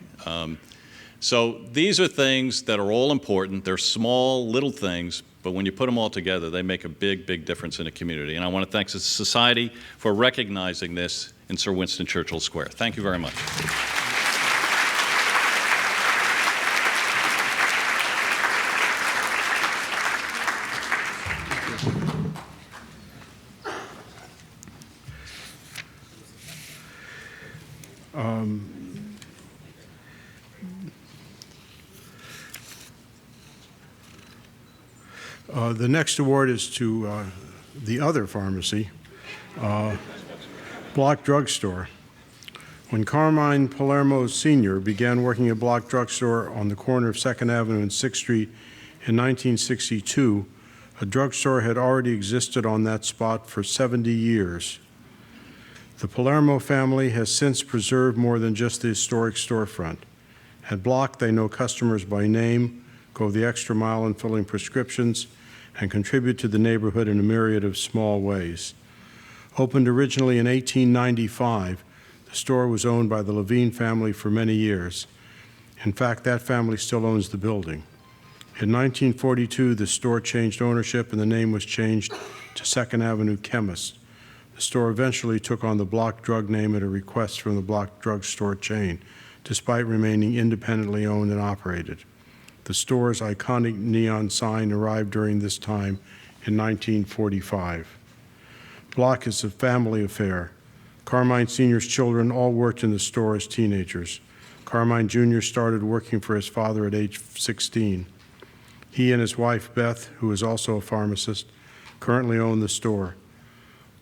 So these are things that are all important. They're small, little things, but when you put them all together, they make a big, big difference in a community. And I want to thank the Society for recognizing this in Sir Winston Churchill Square. Thank you very much. The next award is to the other pharmacy, Block Drugstore. When Carmine Palermo Sr. began working at Block Drugstore on the corner of 2nd Avenue and 6th Street in 1962, a drugstore had already existed on that spot for 70 years. The Palermo family has since preserved more than just the historic storefront. At Block, they know customers by name, go the extra mile in filling prescriptions, and contribute to the neighborhood in a myriad of small ways. Opened originally in 1895, the store was owned by the Levine family for many years. In fact, that family still owns the building. In 1942, the store changed ownership and the name was changed to 2nd Avenue Chemist. The store eventually took on the Block Drug name at a request from the Block Drugstore chain, despite remaining independently owned and operated. The store's iconic neon sign arrived during this time in 1945. Block is a family affair. Carmine Sr.'s children all worked in the store as teenagers. Carmine Jr. started working for his father at age 16. He and his wife, Beth, who is also a pharmacist, currently own the store.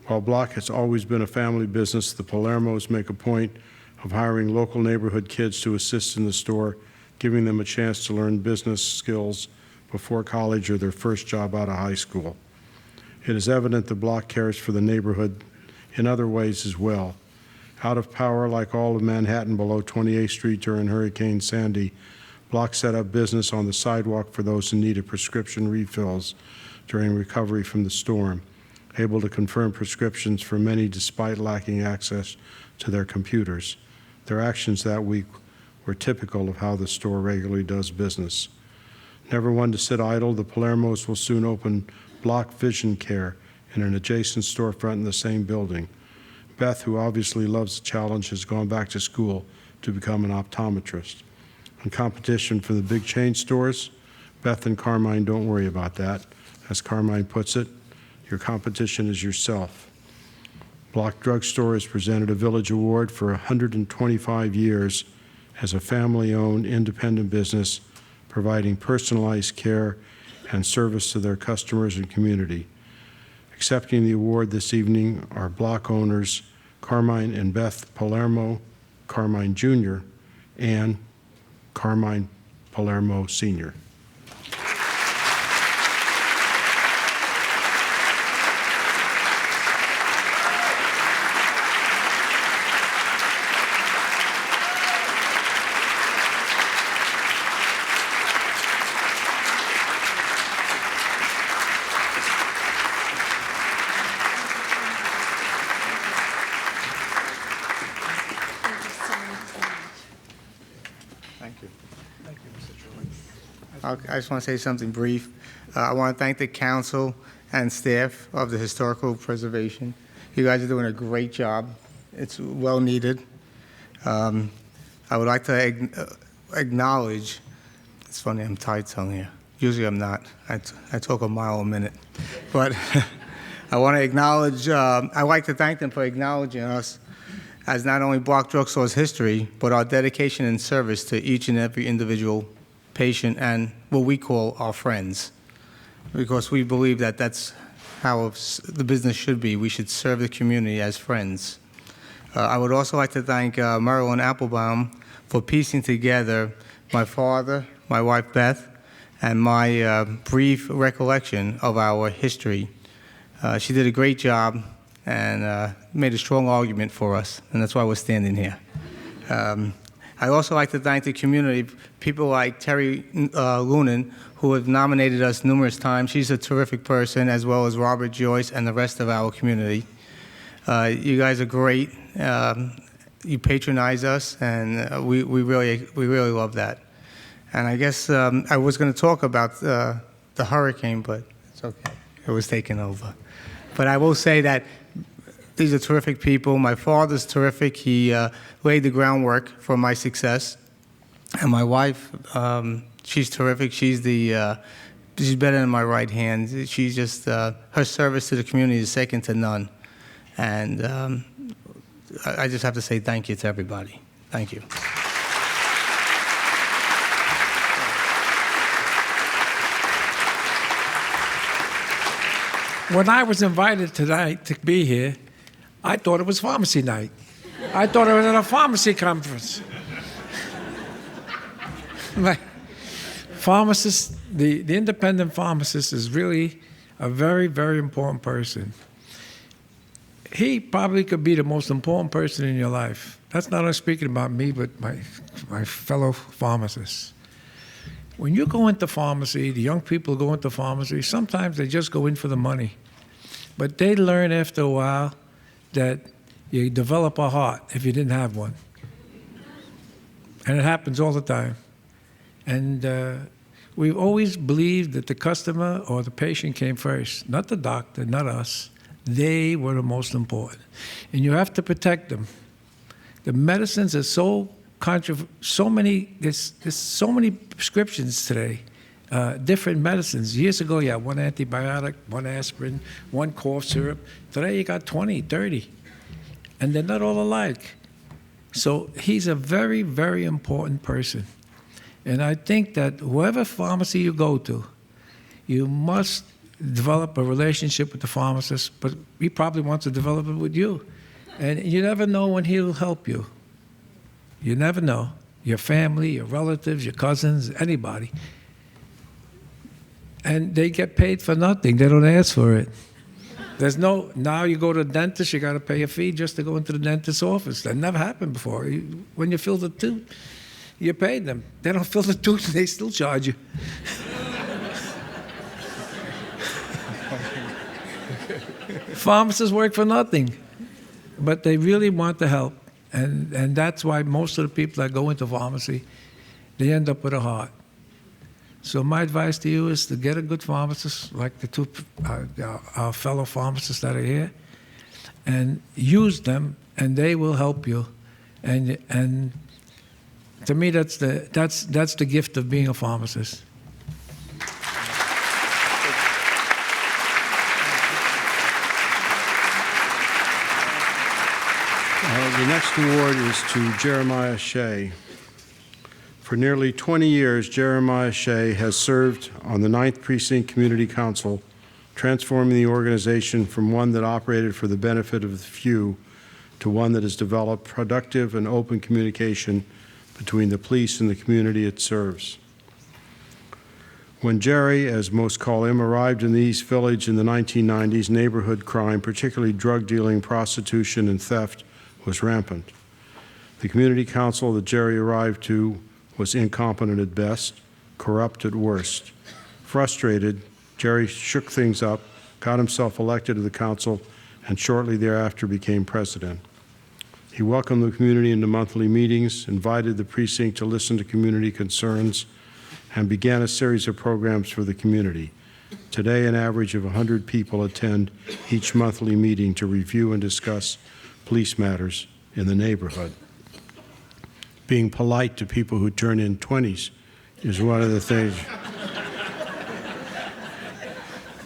While Block has always been a family business, the Palermos make a point of hiring local neighborhood kids to assist in the store, giving them a chance to learn business skills before college or their first job out of high school. It is evident the Block cares for the neighborhood in other ways as well. Out of power, like all of Manhattan below 28th Street during Hurricane Sandy, Block set up business on the sidewalk for those who needed prescription refills during recovery from the storm, able to confirm prescriptions for many despite lacking access to their computers. Their actions that week were typical of how the store regularly does business. Never one to sit idle, the Palermos will soon open Block Vision Care in an adjacent storefront in the same building. Beth, who obviously loves the challenge, has gone back to school to become an optometrist. In competition for the big chain stores, Beth and Carmine don't worry about that. As Carmine puts it, your competition is yourself. Block Drugstore has presented a Village Award for 125 years as a family-owned independent business providing personalized care and service to their customers and community. Accepting the award this evening are Block owners Carmine and Beth Palermo, Carmine Jr., and Carmine Palermo Sr. I just want to say something brief. I want to thank the council and staff of the Historical Preservation. You guys are doing a great job. It's well needed. I would like to acknowledge, it's funny, I'm tight-tongued here. Usually I'm not. I talk a mile a minute. But I want to acknowledge, I'd like to thank them for acknowledging us as not only Block Drugstore's history, but our dedication and service to each and every individual patient and what we call our friends. Because we believe that that's how the business should be. We should serve the community as friends. I would also like to thank Marilyn Applebaum for piecing together my father, my wife Beth, and my brief recollection of our history. She did a great job and made a strong argument for us, and that's why we're standing here. I'd also like to thank the community, people like Terry Lunan, who have nominated us numerous times. She's a terrific person, as well as Robert Joyce and the rest of our community. You guys are great. You patronize us, and we really love that. And I guess I was going to talk about the hurricane, but it's okay. It was taken over. But I will say that these are terrific people. My father's terrific. He laid the groundwork for my success. And my wife, she's terrific. She's better than my right hand. She's just, her service to the community is second to none. And I just have to say thank you to everybody. Thank you. When I was invited tonight to be here, I thought it was pharmacy night. I thought I was at a pharmacy conference. Like, pharmacist, the independent pharmacist is really a very, very important person. He probably could be the most important person in your life. That's not only speaking about me, but my fellow pharmacists. When you go into pharmacy, the young people go into pharmacy, sometimes they just go in for the money. But they learn after a while that you develop a heart if you didn't have one. And it happens all the time. And we've always believed that the customer or the patient came first, not the doctor, not us. They were the most important. And you have to protect them. The medicines are so there's so many prescriptions today, different medicines. Years ago, you had one antibiotic, one aspirin, one cough syrup. Today, you got 20, 30, and they're not all alike. So he's a very, very important person. And I think that whoever pharmacy you go to, you must develop a relationship with the pharmacist, but he probably wants to develop it with you. And you never know when he'll help you. You never know. Your family, your relatives, your cousins, anybody. And they get paid for nothing. They don't ask for it. Now you go to the dentist, you got to pay a fee just to go into the dentist's office. That never happened before. When you fill the tooth, you pay them. They don't fill the tooth, they still charge you. Pharmacists work for nothing, but they really want the help. And that's why most of the people that go into pharmacy, they end up with a heart. So my advice to you is to get a good pharmacist, like the two our fellow pharmacists that are here, and use them, and they will help you. And to me, that's the gift of being a pharmacist. The next award is to Jeremiah Shea. For nearly 20 years, Jeremiah Shea has served on the 9th Precinct Community Council, transforming the organization from one that operated for the benefit of the few to one that has developed productive and open communication between the police and the community it serves. When Jerry, as most call him, arrived in the East Village in the 1990s, neighborhood crime, particularly drug dealing, prostitution, and theft, was rampant. The community council that Jerry arrived to was incompetent at best, corrupt at worst. Frustrated, Jerry shook things up, got himself elected to the council, and shortly thereafter became president. He welcomed the community into monthly meetings, invited the precinct to listen to community concerns, and began a series of programs for the community. Today, an average of 100 people attend each monthly meeting to review and discuss police matters in the neighborhood. Being polite to people who turn in 20s is one of the things.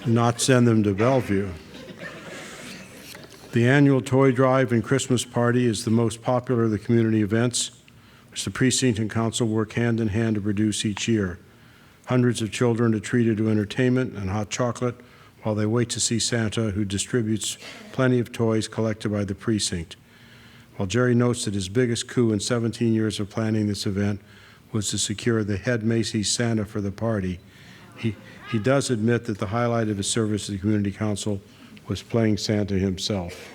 Not send them to Bellevue. The annual toy drive and Christmas party is the most popular of the community events, which the precinct and council work hand in hand to produce each year. Hundreds of children are treated to entertainment and hot chocolate while they wait to see Santa, who distributes plenty of toys collected by the precinct. While Jerry notes that his biggest coup in 17 years of planning this event was to secure the head Macy's Santa for the party, he does admit that the highlight of his service to the community council was playing Santa himself.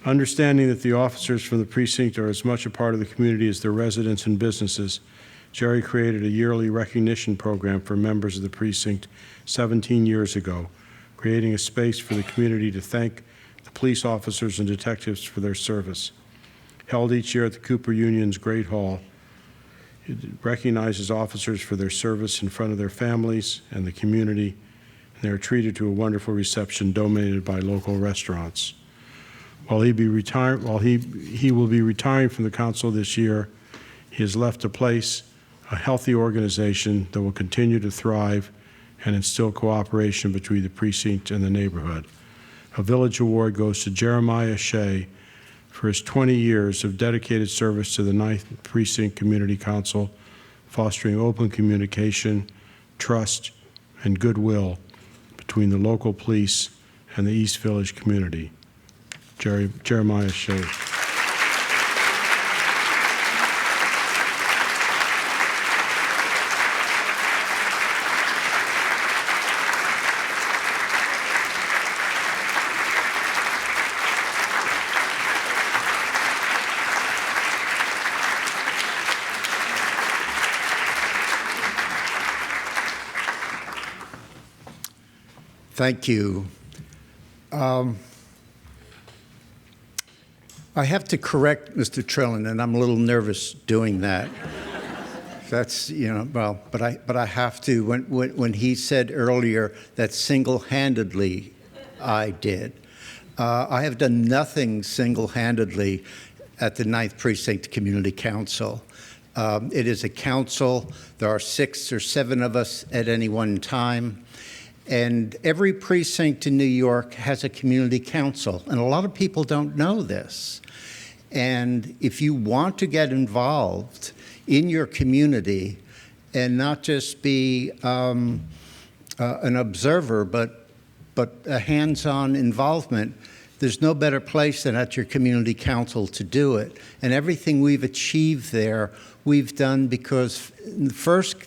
Understanding that the officers from the precinct are as much a part of the community as their residents and businesses, Jerry created a yearly recognition program for members of the precinct 17 years ago, creating a space for the community to thank the police officers and detectives for their service. Held each year at the Cooper Union's Great Hall, it recognizes officers for their service in front of their families and the community. They are treated to a wonderful reception donated by local restaurants. While he will be retiring from the council this year, he has left a healthy organization that will continue to thrive and instill cooperation between the precinct and the neighborhood. A village award goes to Jeremiah Shea for his 20 years of dedicated service to the 9th Precinct Community Council, fostering open communication, trust, and goodwill between the local police and the East Village community. Jeremiah Shea. Thank you. I have to correct Mr. Trillin, and I'm a little nervous doing that. That's, well, but I have to. When he said earlier that single-handedly I did, I have done nothing single-handedly at the 9th Precinct Community Council. It is a council. There are 6 or 7 of us at any one time. And every precinct in New York has a community council, and a lot of people don't know this. And if you want to get involved in your community and not just be an observer, but a hands-on involvement, there's no better place than at your community council to do it. And everything we've achieved there, we've done because in the first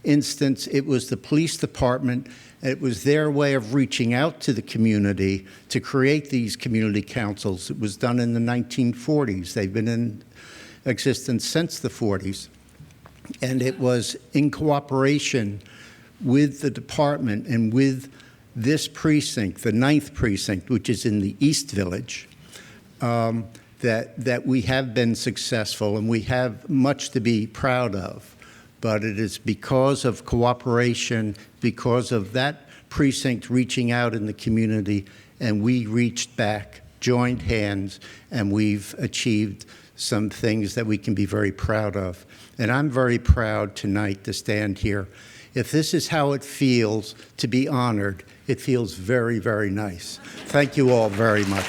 instance, it was the police department. It was their way of reaching out to the community to create these community councils. It was done in the 1940s. They've been in existence since the 40s. And it was in cooperation with the department and with this precinct, the 9th Precinct, which is in the East Village, that we have been successful, and we have much to be proud of. But it is because of cooperation, because of that precinct reaching out in the community, and we reached back, joined hands, and we've achieved some things that we can be very proud of. And I'm very proud tonight to stand here. If this is how it feels to be honored, it feels very, very nice. Thank you all very much.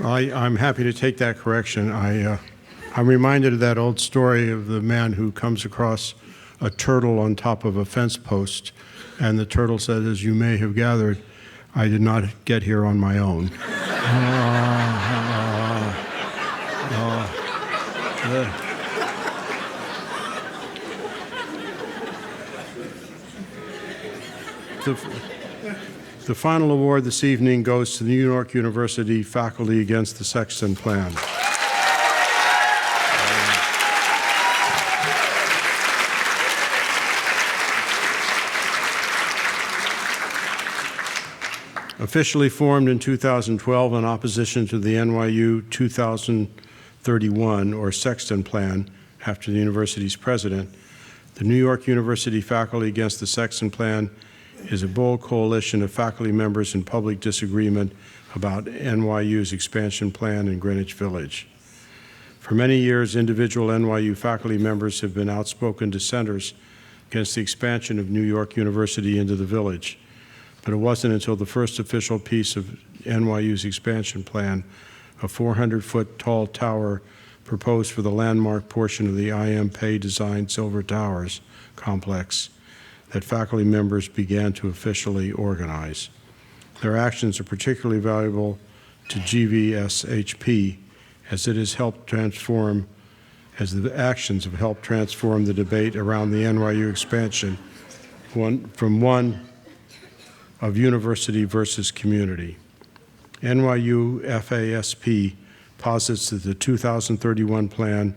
I'm happy to take that correction. I'm reminded of that old story of the man who comes across a turtle on top of a fence post, and the turtle said, "As you may have gathered, I did not get here on my own." The final award this evening goes to the New York University Faculty Against the Sexton Plan. Officially formed in 2012 in opposition to the NYU 2031, or Sexton Plan, after the university's president, the New York University Faculty Against the Sexton Plan is a bold coalition of faculty members in public disagreement about NYU's expansion plan in Greenwich Village. For many years, individual NYU faculty members have been outspoken dissenters against the expansion of New York University into the village. But it wasn't until the first official piece of NYU's expansion plan, a 400-foot tall tower proposed for the landmark portion of the I.M. Pei-designed Silver Towers complex, that faculty members began to officially organize. Their actions are particularly valuable to GVSHP, as it has helped transform, as the actions have helped transform the debate around the NYU expansion from one of university versus community. NYU FASP posits that the 2031 plan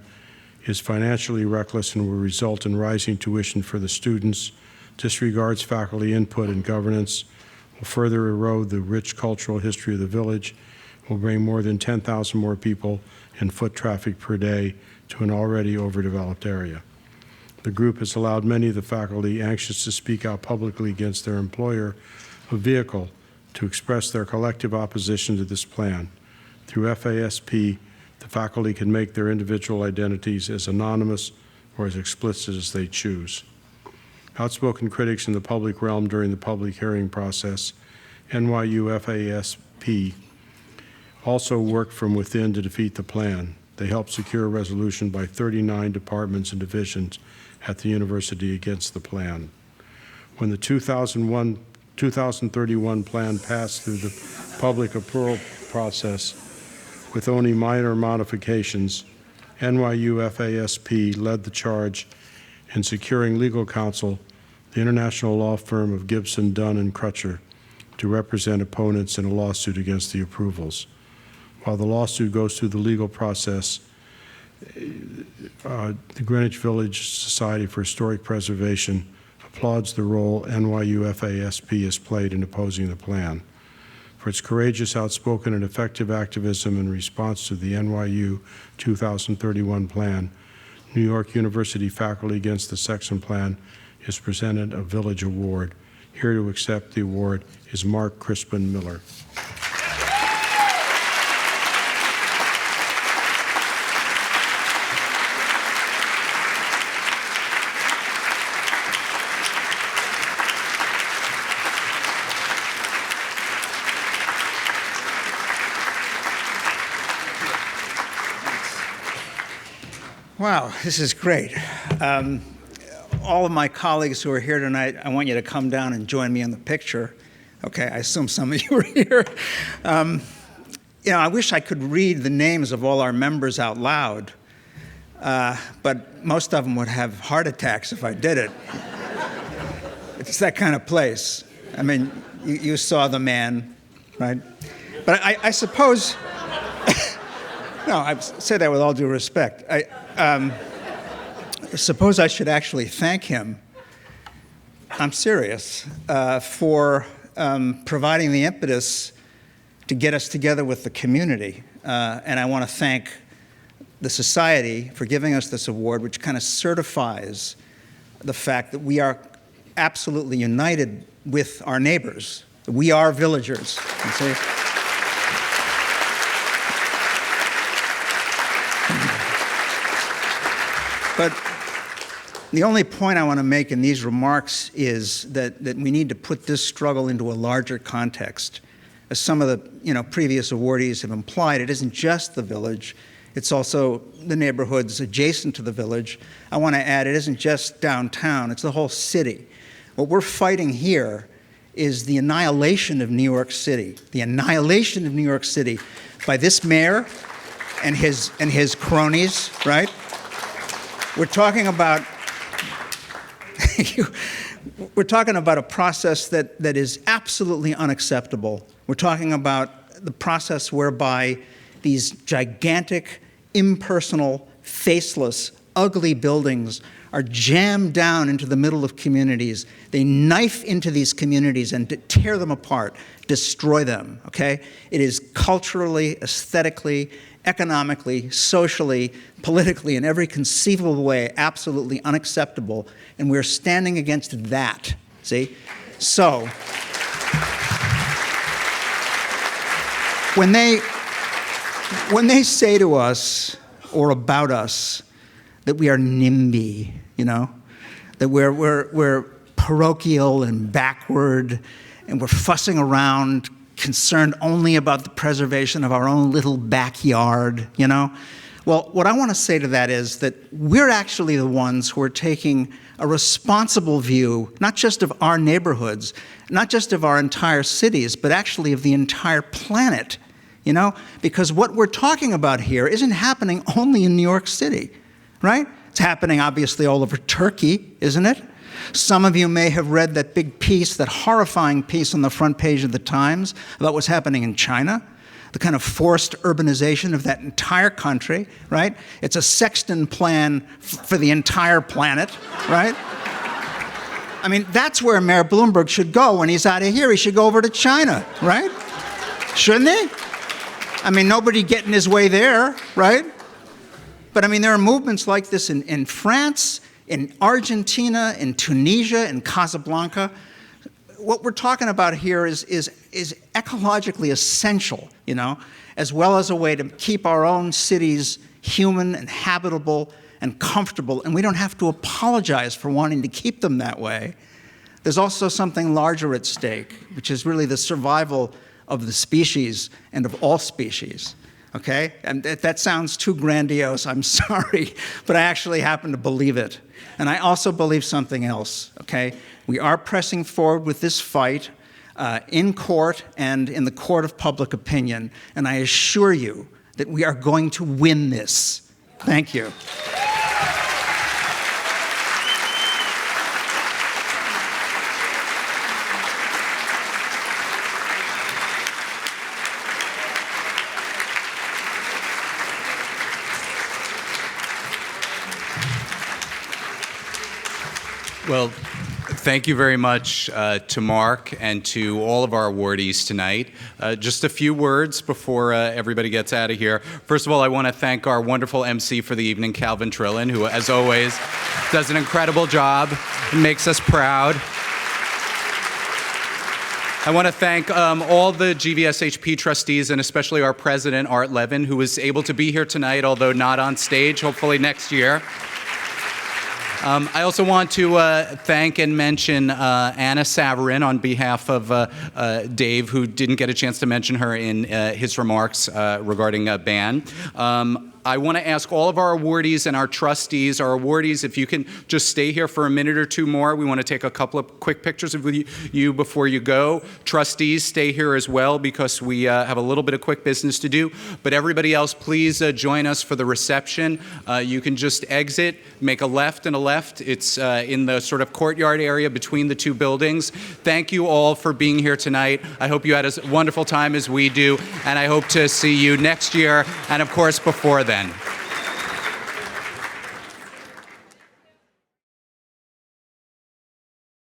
is financially reckless and will result in rising tuition for the students, disregards faculty input and governance, will further erode the rich cultural history of the village, will bring more than 10,000 more people in foot traffic per day to an already overdeveloped area. The group has allowed many of the faculty anxious to speak out publicly against their employer a vehicle to express their collective opposition to this plan. Through FASP, the faculty can make their individual identities as anonymous or as explicit as they choose. Outspoken critics in the public realm during the public hearing process, NYU FASP also worked from within to defeat the plan. They helped secure a resolution by 39 departments and divisions at the university against the plan. When the 2031 plan passed through the public approval process with only minor modifications, NYU FASP led the charge in securing legal counsel, the international law firm of Gibson, Dunn, and Crutcher, to represent opponents in a lawsuit against the approvals. While the lawsuit goes through the legal process, the Greenwich Village Society for Historic Preservation applauds the role NYU FASP has played in opposing the plan. For its courageous, outspoken, and effective activism in response to the NYU 2031 plan, New York University Faculty Against the Sexton Plan is presented a Village Award. Here to accept the award is Mark Crispin Miller. Wow, this is great. All of my colleagues who are here tonight, I want you to come down and join me in the picture. Okay, I assume some of you are here. I wish I could read the names of all our members out loud, but most of them would have heart attacks if I did it. It's that kind of place. I mean, you saw the man, right? But I suppose, no, I say that with all due respect. Suppose I should actually thank him, I'm serious, for providing the impetus to get us together with the community. And I want to thank the society for giving us this award, which kind of certifies the fact that we are absolutely united with our neighbors. We are villagers. You see? But the only point I want to make in these remarks is that we need to put this struggle into a larger context. As some of the previous awardees have implied, it isn't just the village, it's also the neighborhoods adjacent to the village. I want to add, it isn't just downtown, it's the whole city. What we're fighting here is the annihilation of New York City, the annihilation of New York City by this mayor and his cronies, right? We're talking about a process that is absolutely unacceptable. We're talking about the process whereby these gigantic, impersonal, faceless, ugly buildings are jammed down into the middle of communities. They knife into these communities and tear them apart, destroy them, okay? It is culturally, aesthetically, economically, socially, politically, in every conceivable way, absolutely unacceptable, and we're standing against that, see? So, when they say to us, or about us, that we are NIMBY, you know, that we're parochial and backward, and we're fussing around, concerned only about the preservation of our own little backyard, you know? Well, what I want to say to that is that we're actually the ones who are taking a responsible view, not just of our neighborhoods, not just of our entire cities, but actually of the entire planet, you know? Because what we're talking about here isn't happening only in New York City, right? It's happening obviously all over Turkey, isn't it? Some of you may have read that big piece, that horrifying piece on the front page of the Times about what's happening in China, the kind of forced urbanization of that entire country, right? It's a Sexton plan for the entire planet, right? I mean, that's where Mayor Bloomberg should go when he's out of here. He should go over to China, right? Shouldn't he? I mean, nobody get in his way there, right? But I mean, there are movements like this in France, in Argentina, in Tunisia, in Casablanca. What we're talking about here is ecologically essential, you know, as well as a way to keep our own cities human and habitable and comfortable, and we don't have to apologize for wanting to keep them that way. There's also something larger at stake, which is really the survival of the species and of all species. Okay? And that sounds too grandiose, I'm sorry, but I actually happen to believe it. And I also believe something else, okay? We are pressing forward with this fight in court and in the court of public opinion, and I assure you that we are going to win this. Thank you. Well, thank you very much to Mark and to all of our awardees tonight. Just a few words before everybody gets out of here. First of all, I want to thank our wonderful MC for the evening, Calvin Trillin, who, as always, does an incredible job and makes us proud. I want to thank all the GVSHP trustees and especially our president, Art Levin, who was able to be here tonight, although not on stage, hopefully next year. I also want to thank and mention Anna Savarin on behalf of Dave, who didn't get a chance to mention her in his remarks regarding ban. I want to ask all of our awardees and our trustees, if you can just stay here for a minute or two more. We want to take a couple of quick pictures of you before you go. Trustees, stay here as well because we have a little bit of quick business to do. But everybody else, please join us for the reception. You can just exit, make a left and a left. It's in the sort of courtyard area between the two buildings. Thank you all for being here tonight. I hope you had a wonderful time as we do, and I hope to see you next year and, of course, before then.